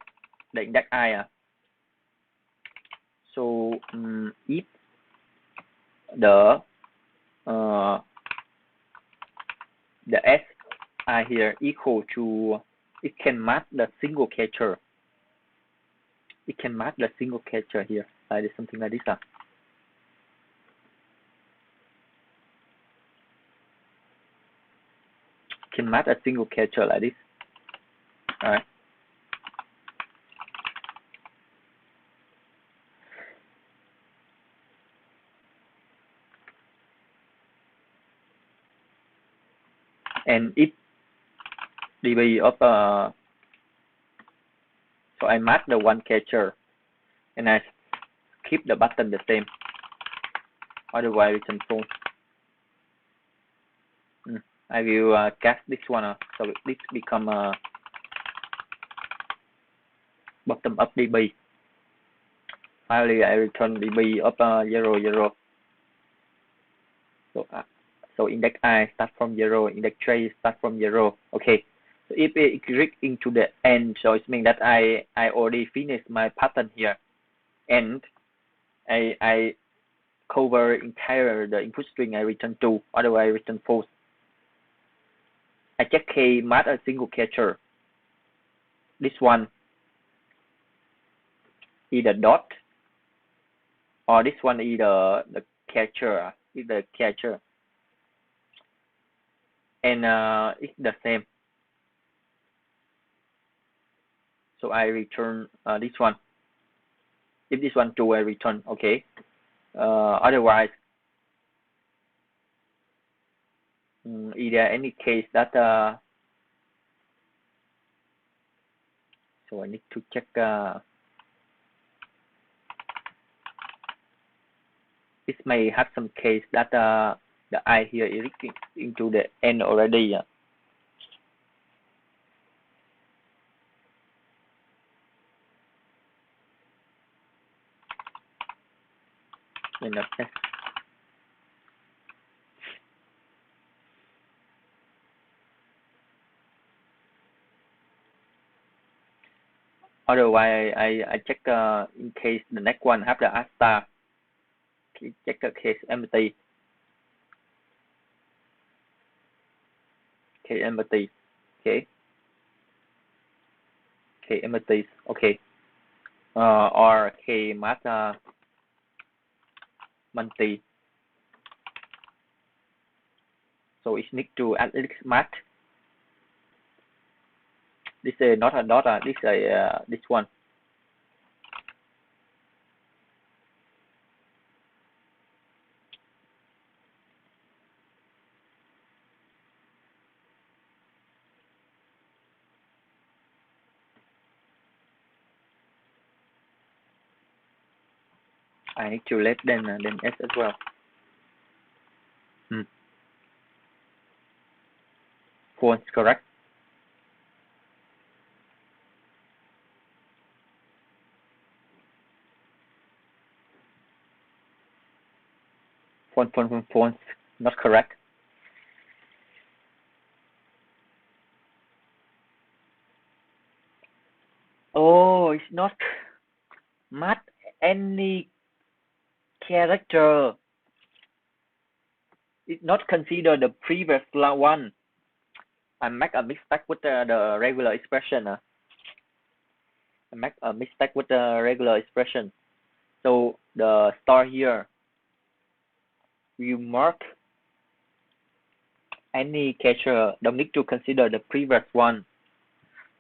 the index I. So if the S I here equal to, it can match the single catcher. It can match the single catcher here, like something like this. It can match a single catcher like this. All right. And if db of so I match the one catcher, and I keep the button the same. Otherwise, return false. I will cast this one, so this become bottom up db. Finally, I return db of 0 0. So index I start from 0, index J start from 0. Okay. So if it reach into the end, so it means that I already finished my pattern here, and I cover entire the input string I return to, otherwise return false. I check K match a single catcher. This one either dot, or this one either the catcher, and it's the same. So I return this one. If this one true, I return okay. Otherwise, is there any case that so I need to check this may have some case that the I here is into the end already. In the test. Otherwise, I check in case the next one have the A star. check the case empty. Case empty. Okay. Case empty. Okay. Or case mat multi. So it need to add this mat. This is not a dot. This is this one. I need to less than S as well. False, correct. False, not correct. Oh, it's not mat any character. It's not considered the previous one. I make a mistake with the regular expression. I make a mistake with the regular expression. So the star here, you mark any catcher. Don't need to consider the previous one.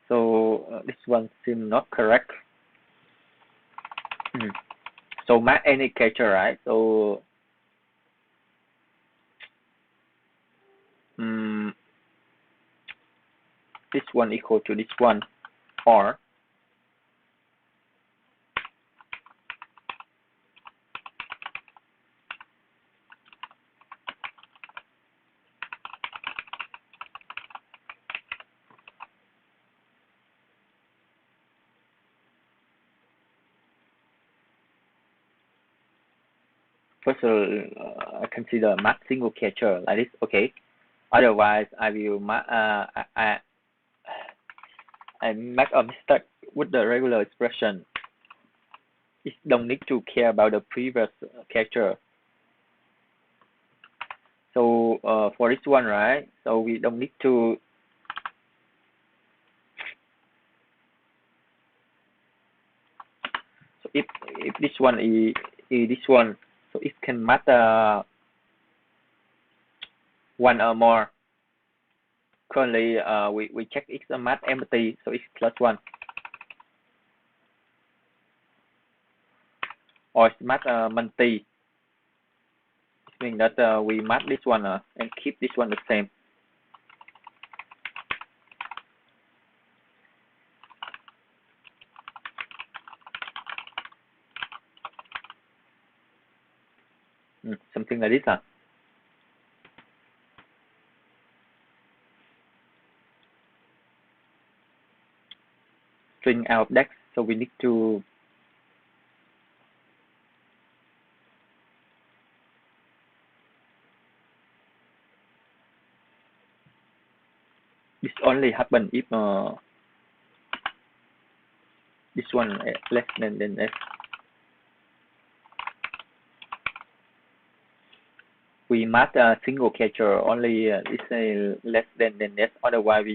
So this one seems not correct. So mark any catcher, right? So this one equal to this one, or first I consider mark single catcher like this. Okay. Otherwise, I will mark. I make a mistake with the regular expression. It don't need to care about the previous catcher. So for this one, right? So we don't need to. So if this one is this one, so it can matter one or more. Currently, we check it's a mat empty, so it's +1. Or it's mat multi. It means that we mat this one and keep this one the same. Something like this. String out of deck, so we need to this only happen if this one less than S. We mark a single catcher only is less than S. Otherwise,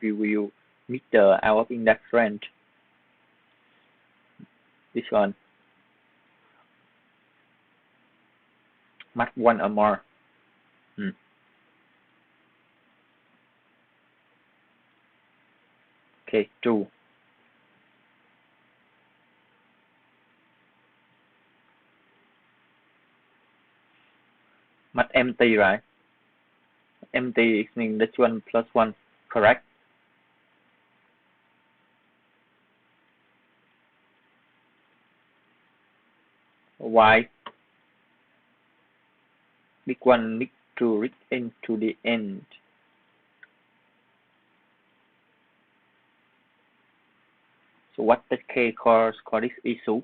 we will meet the out of index range. This one mark one or more. Okay, 2. Mat empty, right? Empty means this one +1, correct? Why? Big one need to reach into the end. So what the K cause this issue?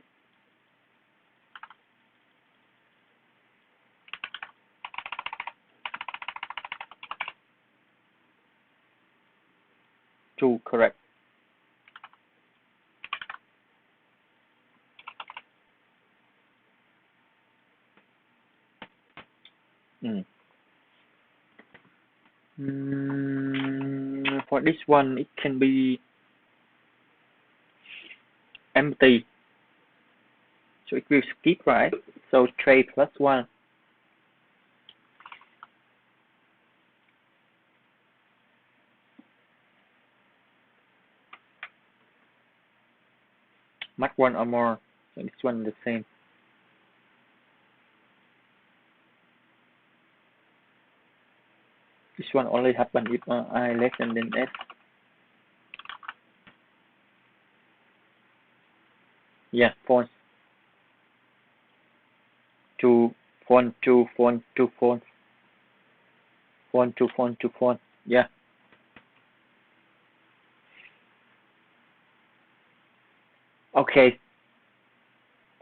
True, correct. For this one, it can be empty. So it will skip, right? So tray plus 1. Mark 1 or more. So this one the same. This one only happen if I less than s. Yeah, font. Font to font. Font to font. Yeah. Okay.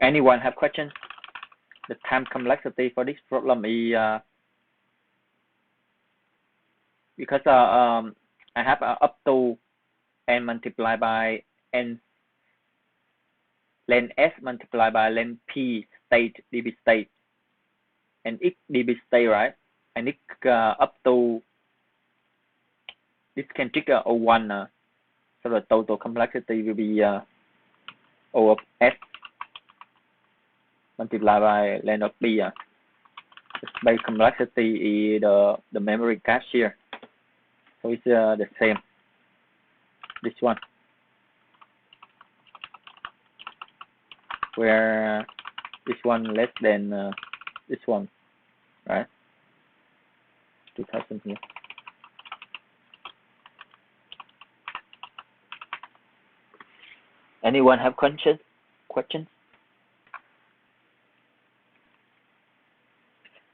Anyone have questions? The time complexity for this problem is because I have up to n multiplied by n len s multiplied by len p state db state and x db state, right? And it up to this can trigger O1, so the total complexity will be O of s multiplied by len of b. The base complexity is the memory cache here, so it's the same. This one, where this one less than this one, right? 2000 here. Anyone have questions?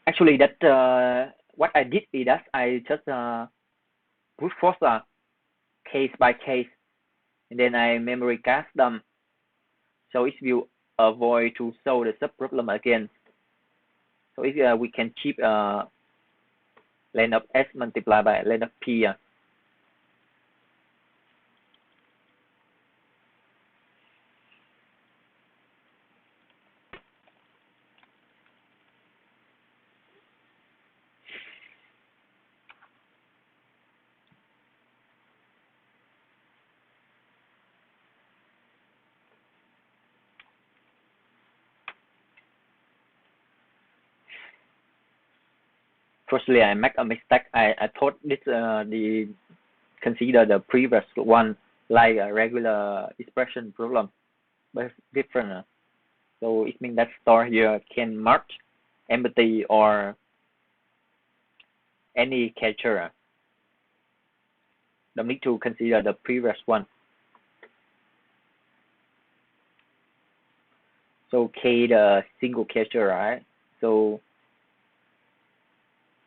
Actually, that what I did is that I just brute force case by case, and then I memory cache them, so it will avoid to solve the subproblem again. So if we can keep len of s multiplied by len of p. Firstly, I make a mistake. I thought this consider the previous one like a regular expression problem, but it's different. So it means that store here can merge empty or any character. Don't need to consider the previous one. So K the single character, right? So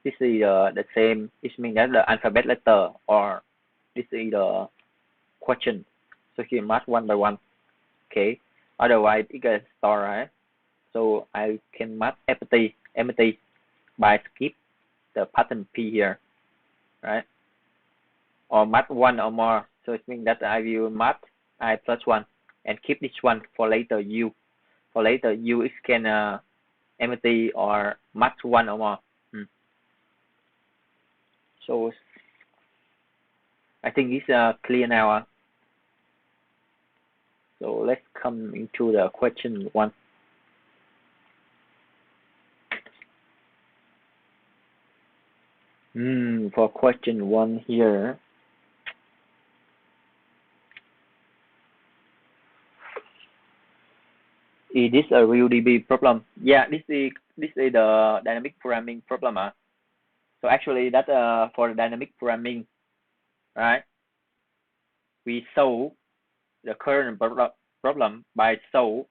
this is the same. It means that the alphabet letter or this is the question. So here mark one by one. Okay. Otherwise it gets store, right? So I can mark empty by skip the pattern P here, right? Or mark one or more. So it means that I will mark I plus one and keep this one for later U. For later U it can empty or mark one or more. So I think it's clear now. So let's come into the question one. For question one here, is this a real DB problem? Yeah, this is the dynamic programming problem. So actually that for the dynamic programming, right? We solve the current problem by solve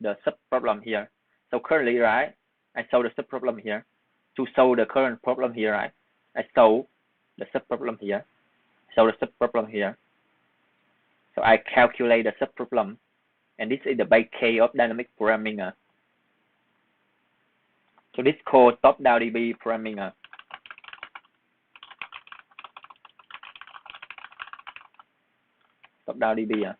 the subproblem here. So currently, right, I solve the subproblem here. To solve the current problem here, right, I solve the subproblem here. Solve the subproblem here. So I calculate the subproblem, and this is the base case of dynamic programming. So this called top-down DB programming. Top-down DB.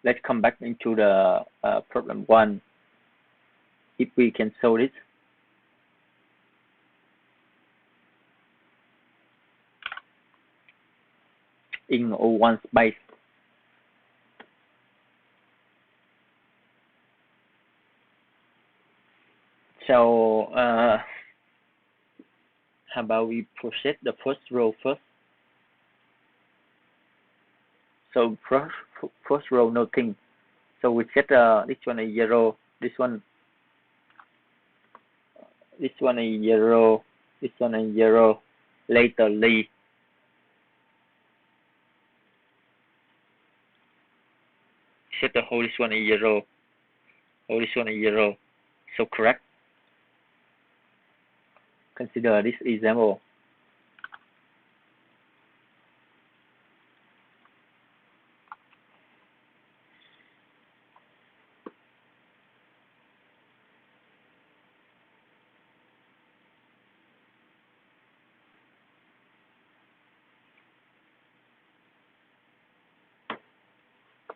let's come back into the problem 1. If we can solve this. In one space. So how about we process the first row first? So first row nothing. So we set this one is 0, this one is 0, this one is 0. Laterly set the whole this one is 0, whole this one is 0. So correct. Consider this example.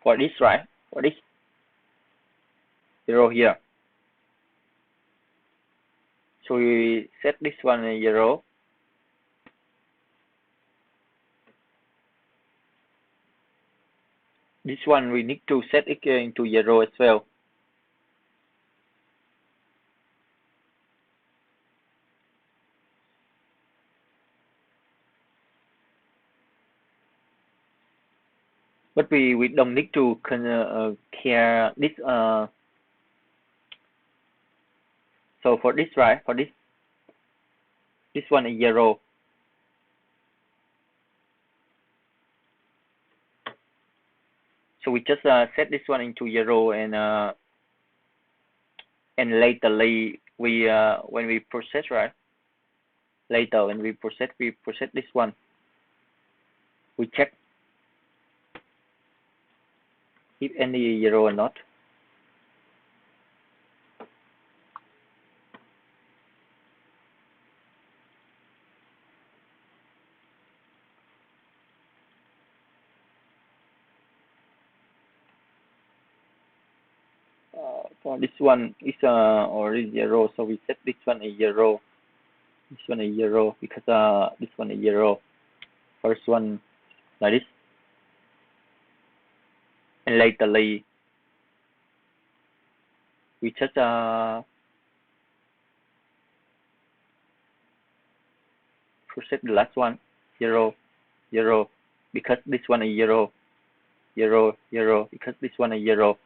For this, right? For this 0 here. So we set this one as 0. This one we need to set it into 0 as well. But we don't need to care this. So for this, right? For this one is 0. So we just set this one into 0, and laterly we when we process, right? Later when we process this one. We check if any 0 or not. For this one is already 0, so we set this one as 0. This one is 0 because this one is 0. First one like this, and laterly we just process the last one 0, 0 because this one is 0, 0, 0 because this one is 0.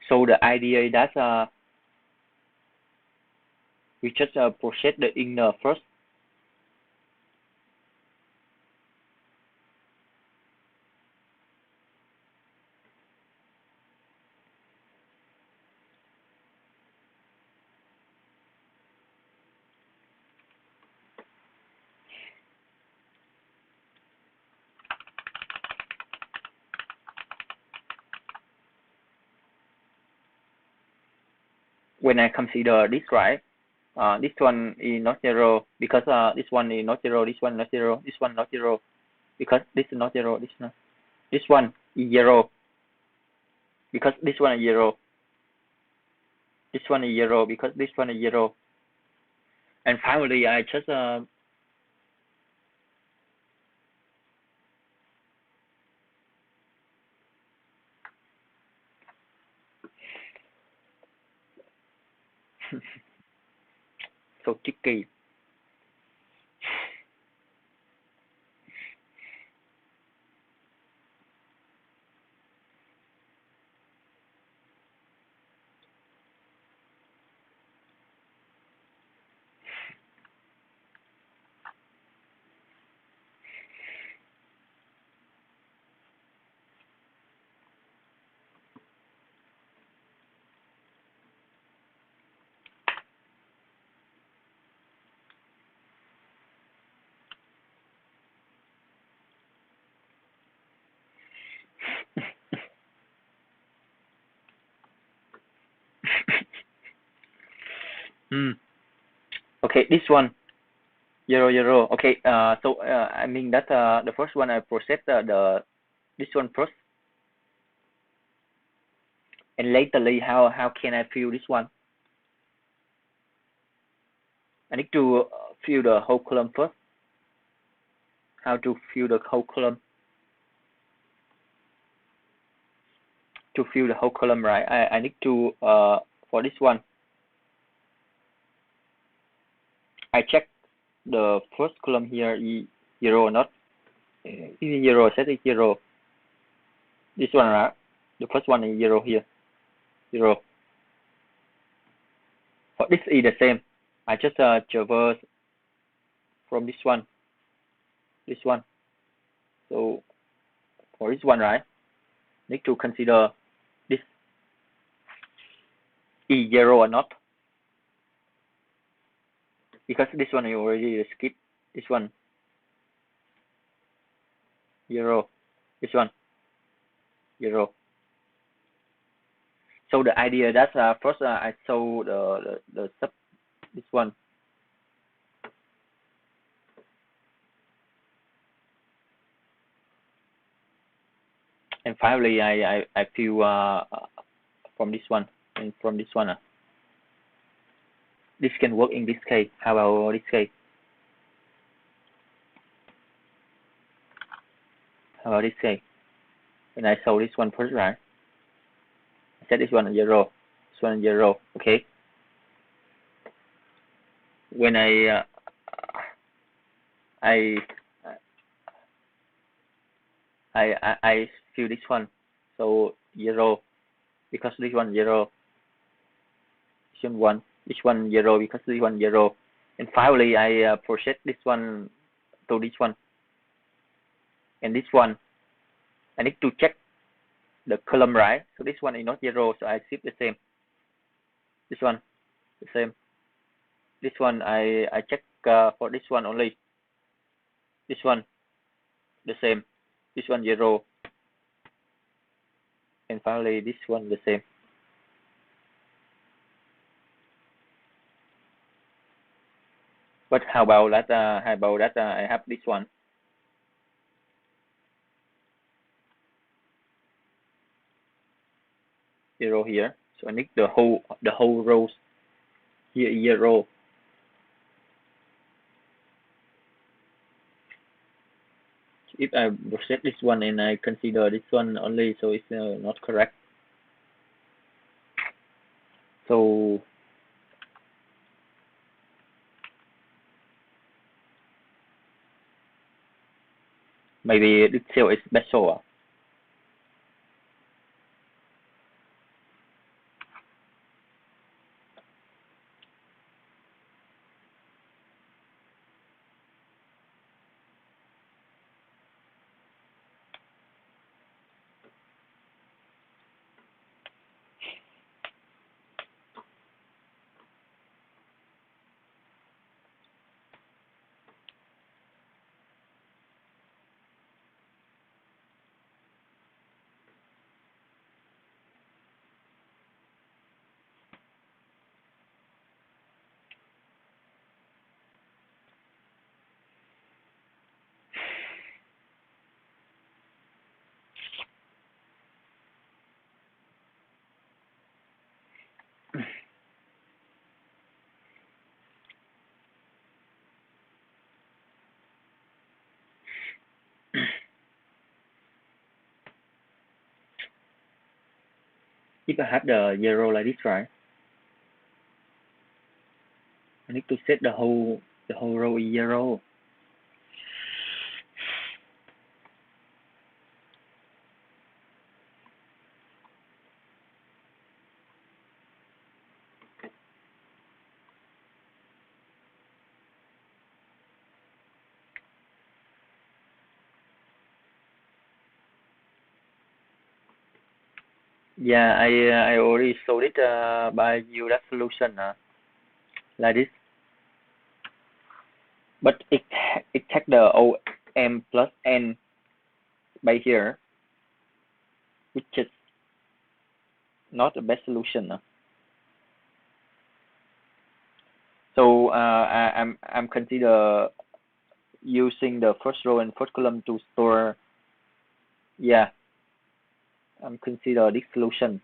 So the idea is that we just process the inner first. When I consider this, right? This one is not 0 because this one is not 0, this one not 0, this one not 0 because this is not 0, this not. This one is 0 because this one is 0. This one is 0 because this one is 0. And finally, I just so tricky. Okay, this one 0, 0. Okay, so I mean that the first one I process this one first. And lately, how can I fill this one? I need to fill the whole column first. How to fill the whole column? To fill the whole column, right? I need to for this one, I check the first column here is 0 or not. Is 0, set it 0. This one, right? The first one is 0 here. 0. For this is the same. I just traverse from this one. This one. So for this one, right? Need to consider this is 0 or not. Because this one is already skipped. This one 0. This one 0. So the idea that first I show the sub this one. And finally I fill from this one and from this one. This can work in this case. How about this case? How about this case? When I show this one first, right? I set this one 0. This one 0. Okay. When I fill this one, so 0 because this one 0. This one 1. This one 0 because this one 0. And finally I process this one to this one. And this one I need to check the column, right? So this one is not 0, so I shift the same. This one the same. This one I check for this one only. This one the same. This one 0. And finally this one the same. But how about that? I have this one. Zero here. So I need the whole rows here 0. If I reset this one and I consider this one only, so it's not correct. So maybe this cell is special. If I have the 0 like this, right? I need to set the whole row is 0. Yeah, I already showed it by you that solution like this. But it takes the OM plus N by here, which is not the best solution. So I'm consider using the first row and first column to store. Yeah, I'm consider this solution.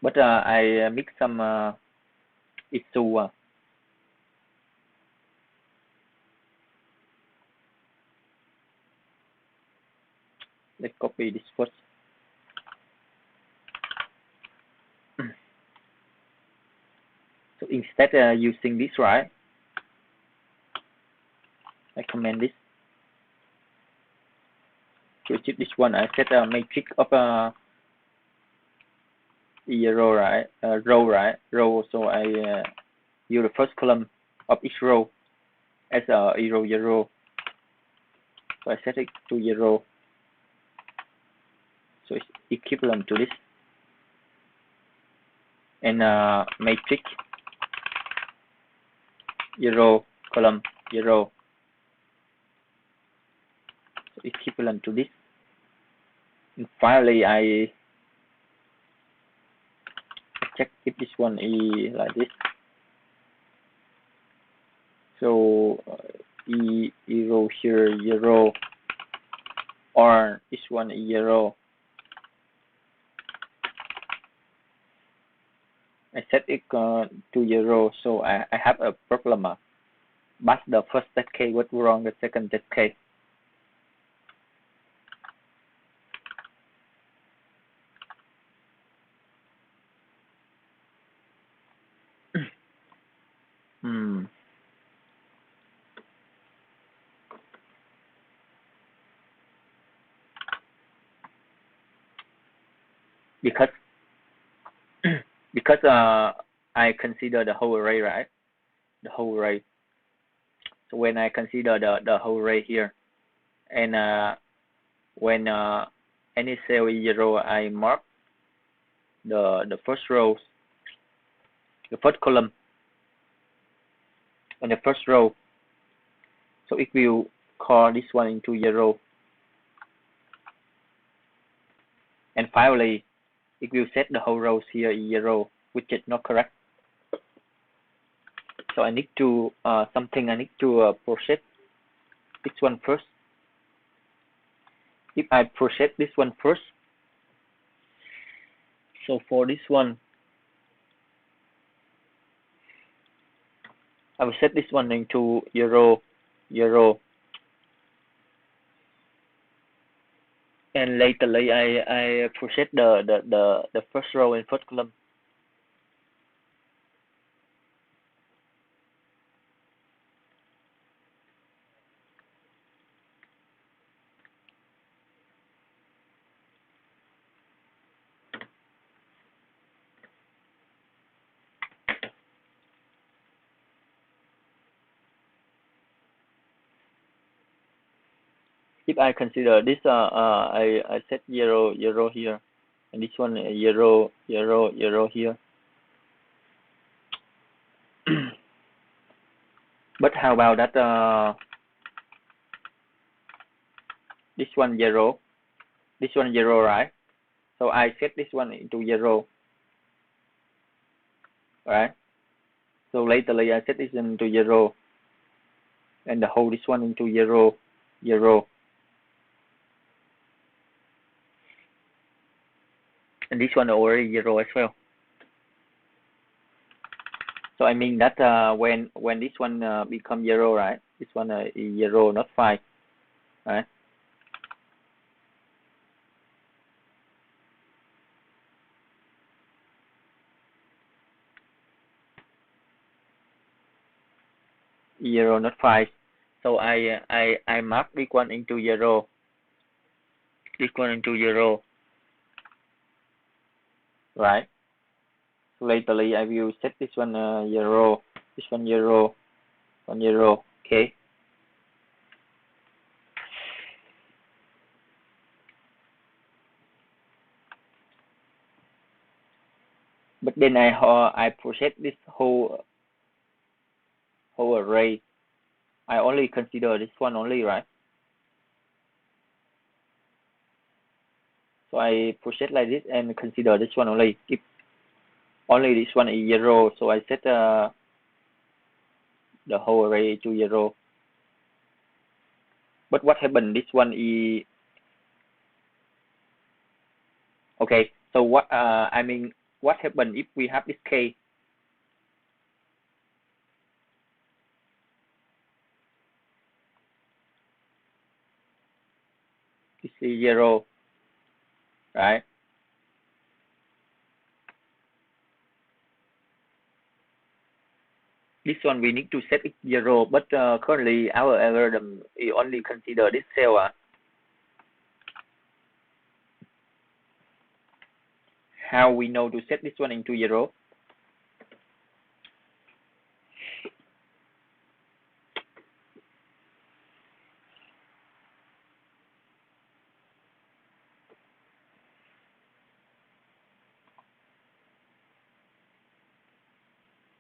but I mix some issue. Let's copy this first. So instead using this, right, I comment this. To achieve this one, I set a matrix of row, right? Row. So I use the first column of each row as a 0. So I set it to 0. So it's equivalent to this. And matrix 0, column 0. So equivalent to this. And finally, I check if this one is like this. So row here 0, or this one is 0. I set it to 0, so I have a problem. But the first ZK was wrong, the second ZK. Because I consider the whole array, right? The whole array. So when I consider the whole array here, and when any cell is 0, I mark the first row, the first column, and the first row. So it will call this one into 0. And finally, it will set the whole rows here is 0, which is not correct. So I need to I need to process this one first. If I process this one first, so for this one, I will set this one into 0. And later I process the first row and first column. If I consider this, I set 0 here, and this one 0 here. But how about that? This one 0, this one 0, right? So I set this one into 0, right? So later I set this into 0, and the whole this one into 0. And this one already 0 as well. So I mean that when this one become 0, right? This one is 0, not 5, right? Zero, not 5. So I mark this one into 0. This one into 0. Right? So later I will set this one 0. This one 0. 1 0. Okay. But then I process this whole array. I only consider this one only, right? So I process like this and consider this one only. If only this one is 0, so I set the whole array to 0. But what happened? This one is okay. So what I mean, what happens if we have this k? This is 0, right? This one we need to set it 0, but currently our algorithm only consider this cell. How we know to set this one into 0?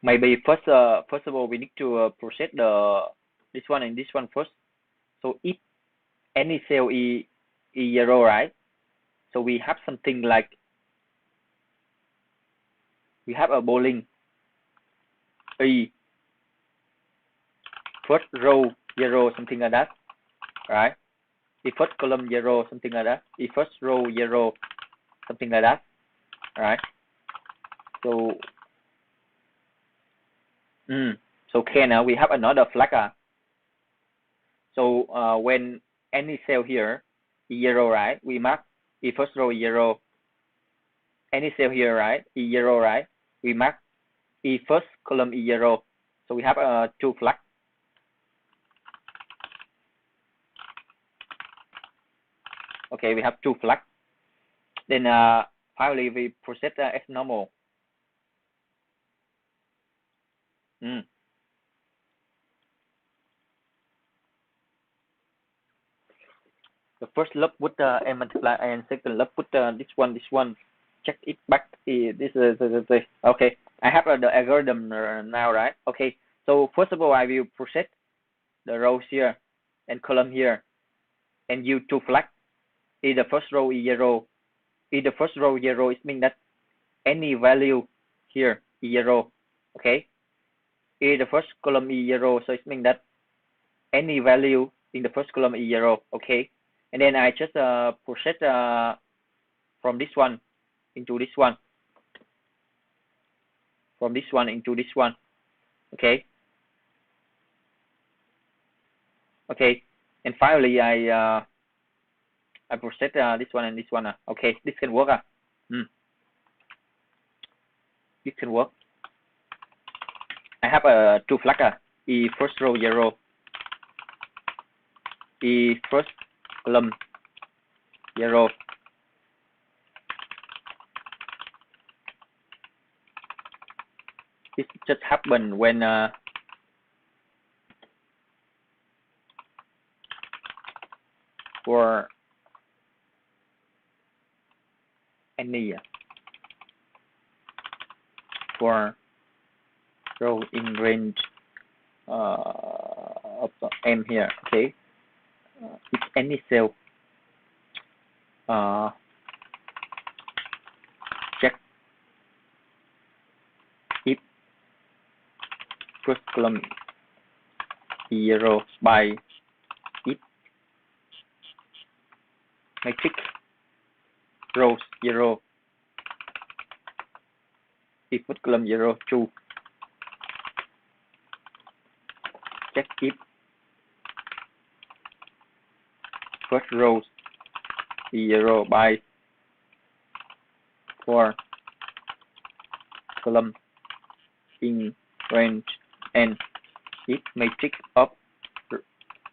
Maybe first of all we need to process this one and this one first. So if any cell is 0, right? So we have something like we have a bowling E, first row 0, something like that, right? The first column 0, something like that. The first row 0, something like that, right? So okay, now we have another flag. So when any cell here is 0, right? We mark the first row 0. Any cell here, right? Is 0, right? We mark the first column is 0. So we have 2 flags. Okay, we have 2 flags. Then finally we process as normal. The first loop put and multiply, and second loop put this one. Check it back. This is okay. I have the algorithm now, right? Okay. So first of all, I will process the rows here and column here, and use 2 flags. If the first row is 0, if the first row 0, it means that any value here is 0. Okay. If the first column is 0, so it means that any value in the first column is 0. Okay. And then I just process from this one into this one, from this one into this one. Okay. Okay. And finally, I process this one and this one. Okay, this can work. This can work. I have 2 flags. The first row 0. The first column 0. This just happened when for any for row in range of M here. Okay. If any cell check if first column 0 by if matrix rows 0, if first column 0 true. Check if first rows 0 by for column in range n, if matrix of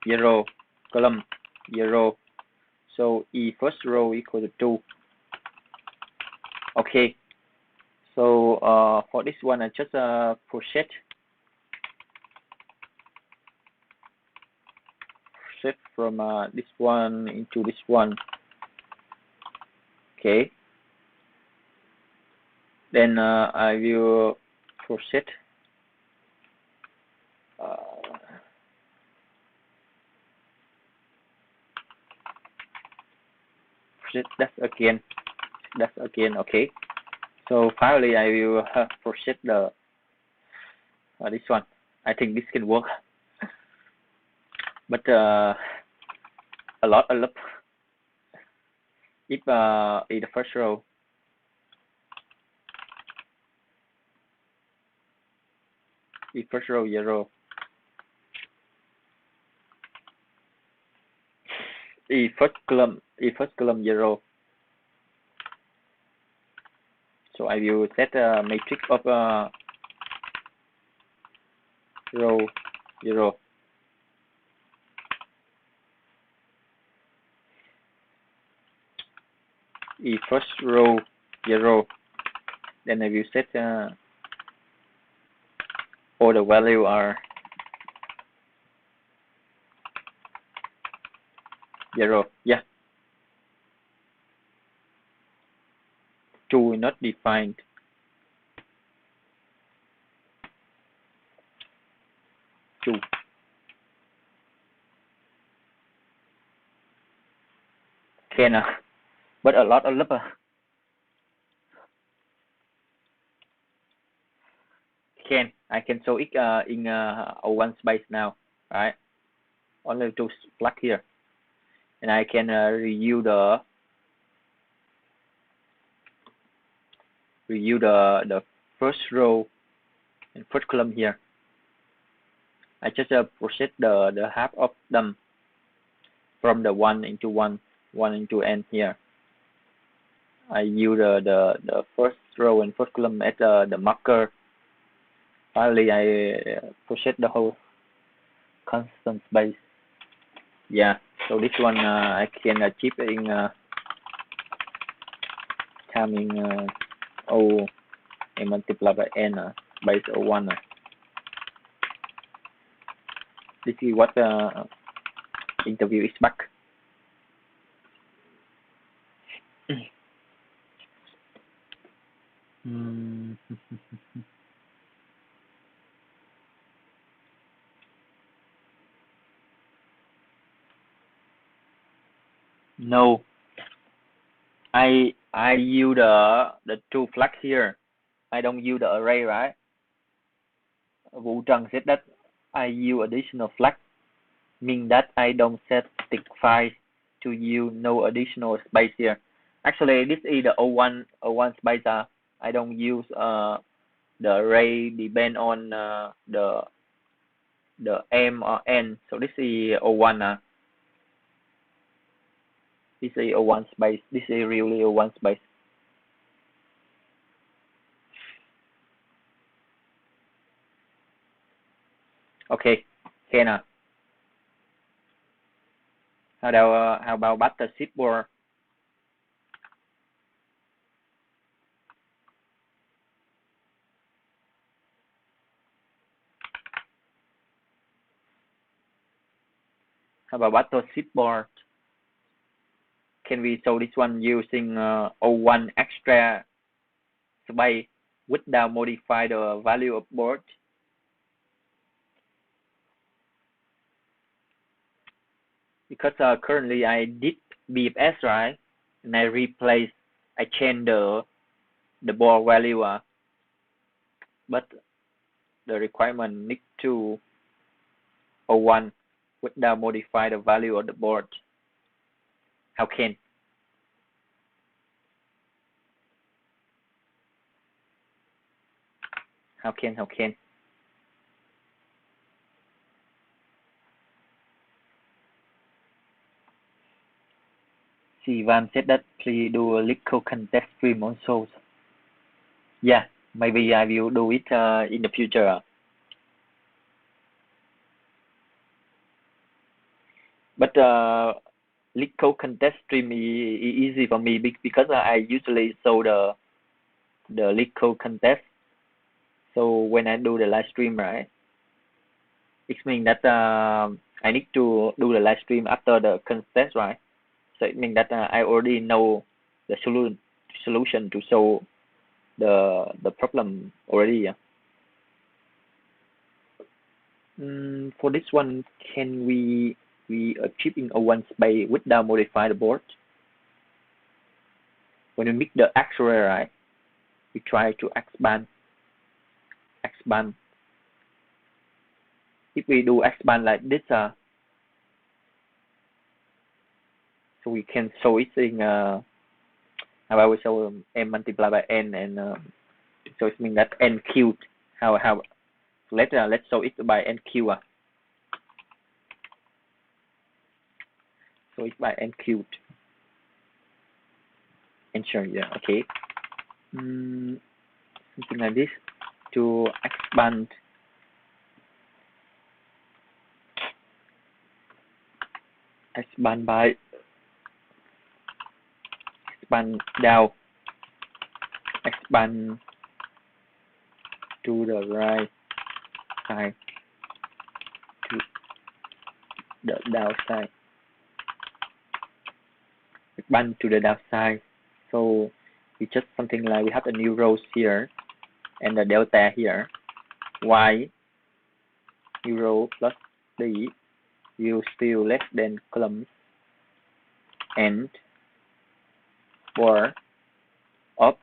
0 column 0, so e first row equal to 2. Okay. So for this one, I just process from this one into this one. Okay. Then I will process that again. Okay. So finally, I will process the this one. I think this can work, but a lot. If in the first row if first row 0, if first column 0. So I will set a matrix of row 0. If first row 0, then I will set all the value are 0. Yeah. 2 not defined. Two. Can but a lot of lớp I can show it in one space now, right? Only to plug here, and I can review the first row and first column here. I just process the half of them from the 1 into 1 into n here. I use the first row and first column as the marker. Finally, I process the whole constant space. Yeah, so this one I can achieve in timing O and multiply by n base O1. This is what interview is back. No, I use the two flags here. I don't use the array, right? Vũ Trần said that I use additional flag, mean that I don't set stick file to use no additional space here. Actually, this is the O1 space. I don't use the array depend on the m or n. So this is O1. This is O1 space. This is really O1 space. Okay, now. How about Battleship board? How about Battleship board? Can we show this one using O1 extra space without modify the value of board? Because currently I did BFS, right? And I changed the board value, but the requirement need to O1 without modify the value of the board. How can? Sivan said that please do a Leetcode contest stream also. Yeah, maybe I will do it in the future. But Leetcode contest stream is easy for me because I usually show the Leetcode contest. So when I do the live stream, right, it means that I need to do the live stream after the contest, right? So it means that I already know the solution to solve the problem already. For this one, can we achieve in O1 space without modify the board? When we make the array, right, we try to expand. If we do expand like this, so we can show it in how about we show m multiplied by n, and so it means that n cubed. How let's show it by NQ. So it's by NQ. Enter here. Okay. Something like this to expand by expand down, expand to the right side, to the downside, expand to the downside. So it's just something like we have a new rows here and the delta here. Y new row plus D will still less than column and for of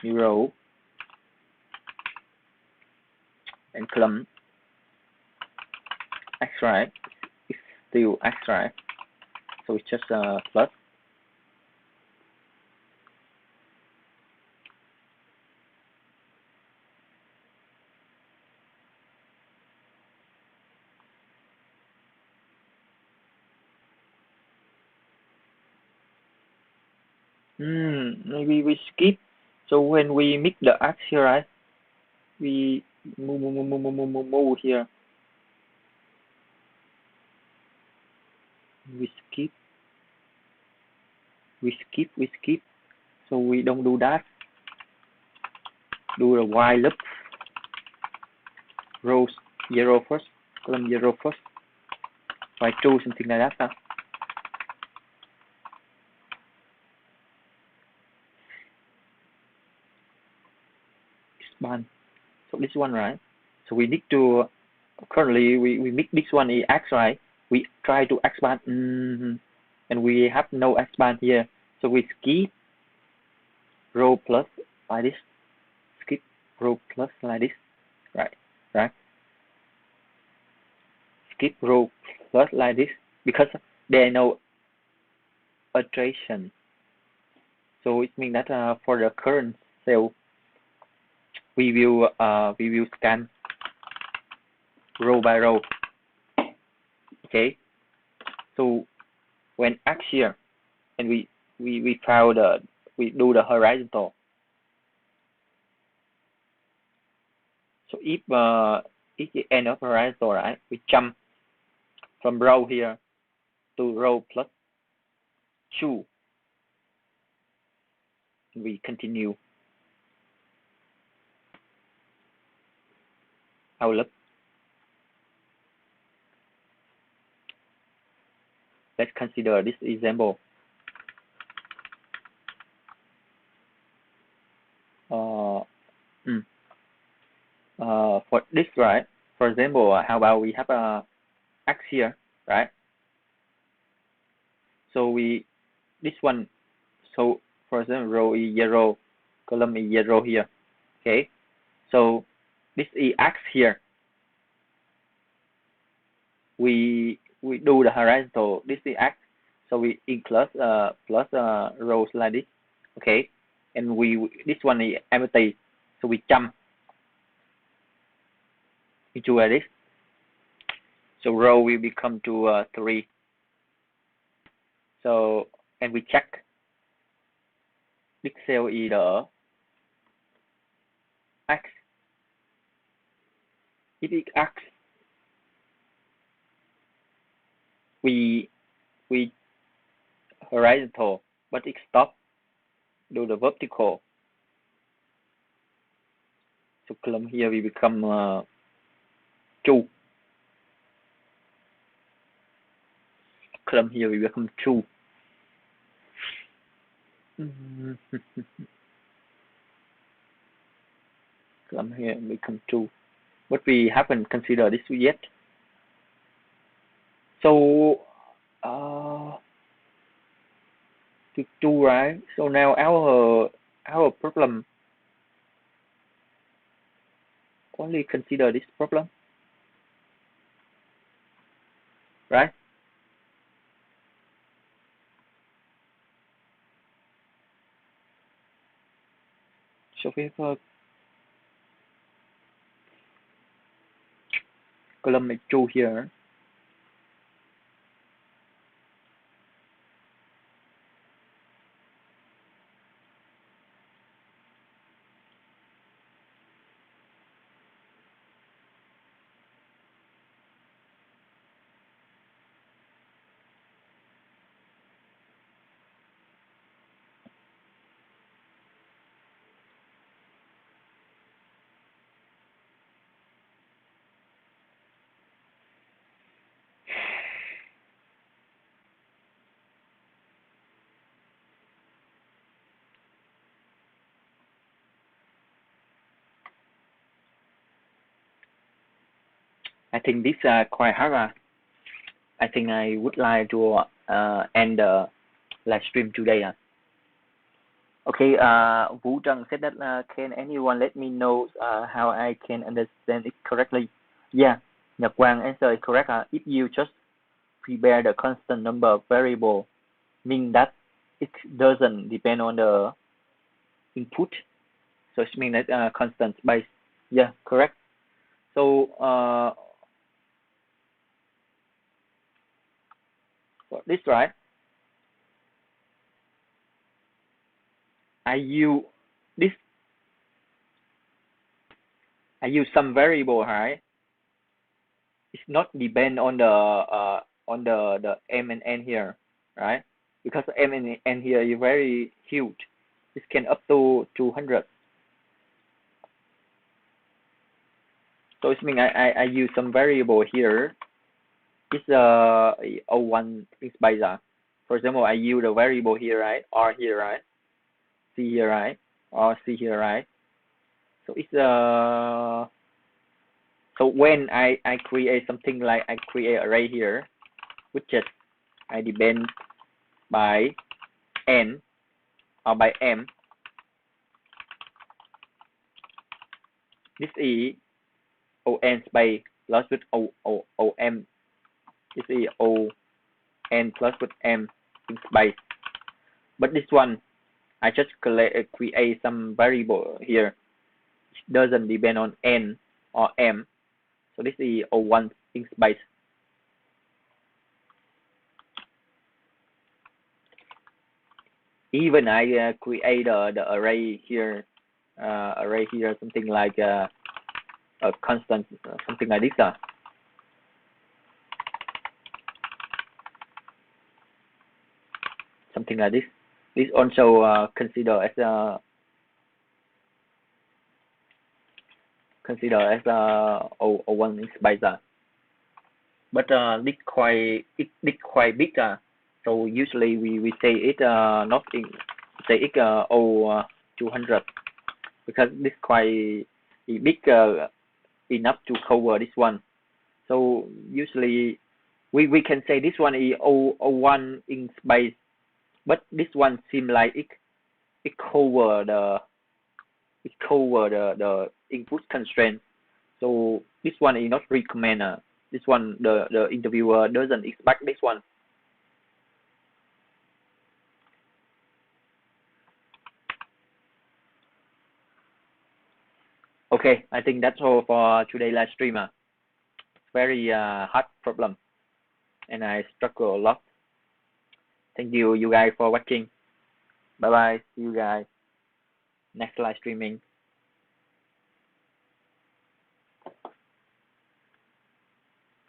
new row and column x right is still x right, so it's just plus. Maybe we skip. So when we mix the x here, right? We move here. We skip. So we don't do that. Do the while loop. Rows 0 first, column 0 first. Y2, something like that. Huh? Expand. So this one, right? So we need to currently we make this one is x, right? We try to expand, and we have no expand here. So we skip row plus like this. Skip row plus like this. Right. Skip row plus like this because there is no iteration. So it means that for the current cell, we will scan row by row. Okay. So when x here, and we found we do the horizontal. So if the end of horizontal, right, we jump from row here to row plus 2. We continue our loop. Let's consider this example. For this, right? For example, how about we have a x here, right? So this one. So for example, row is 0, column is 0 here. Okay. So this is x here. We do the horizontal. This is x. So we include plus rows like this. Okay. And this one is empty. So we jump into this. So row will become to 3. So and we check this cell is the x. If it's x, we horizontal, but it stop. Do the vertical. So column here we become 2. Column here we become 2. Column here become 2. But we haven't considered this yet. So 2, right? So now our problem only consider this problem, right? So we have column is true here. I think this is quite hard. I think I would like to end the live stream today. Okay, Vũ Trần said that can anyone let me know how I can understand it correctly? Yeah, Nhật Quang answer is correct. If you just prepare the constant number variable, mean that it doesn't depend on the input, so it means that constant base. Yeah, correct. So for this, right, I use some variable, right? It's not depend on the m and n here, right? Because m and n here is very huge. It can up to 200. So it means I use some variable here. It's O1 in space. For example, I use the variable here, right? R here, right? C here, right? Or C here, right? So it's so when I create something like I create array here, which is I depend by n or by m. This is on space plus with om. This is on plus with m in space. But this one, I just create some variable here. It doesn't depend on n or m. So this is O1 in space. Even I create the array here, something like a constant, something like this. Something like this. This also consider as a O1 in space. But this quite big. So usually we say it not in say it O200 because this quite big enough to cover this one. So usually we can say this one is O1 in space, but this one seems like it cover the input constraint. So this one is not recommended. This one the interviewer doesn't expect this one. Okay, I think that's all for today's live stream. Very hard problem, and I struggle a lot. Thank you guys for watching. Bye bye. See you guys next live streaming.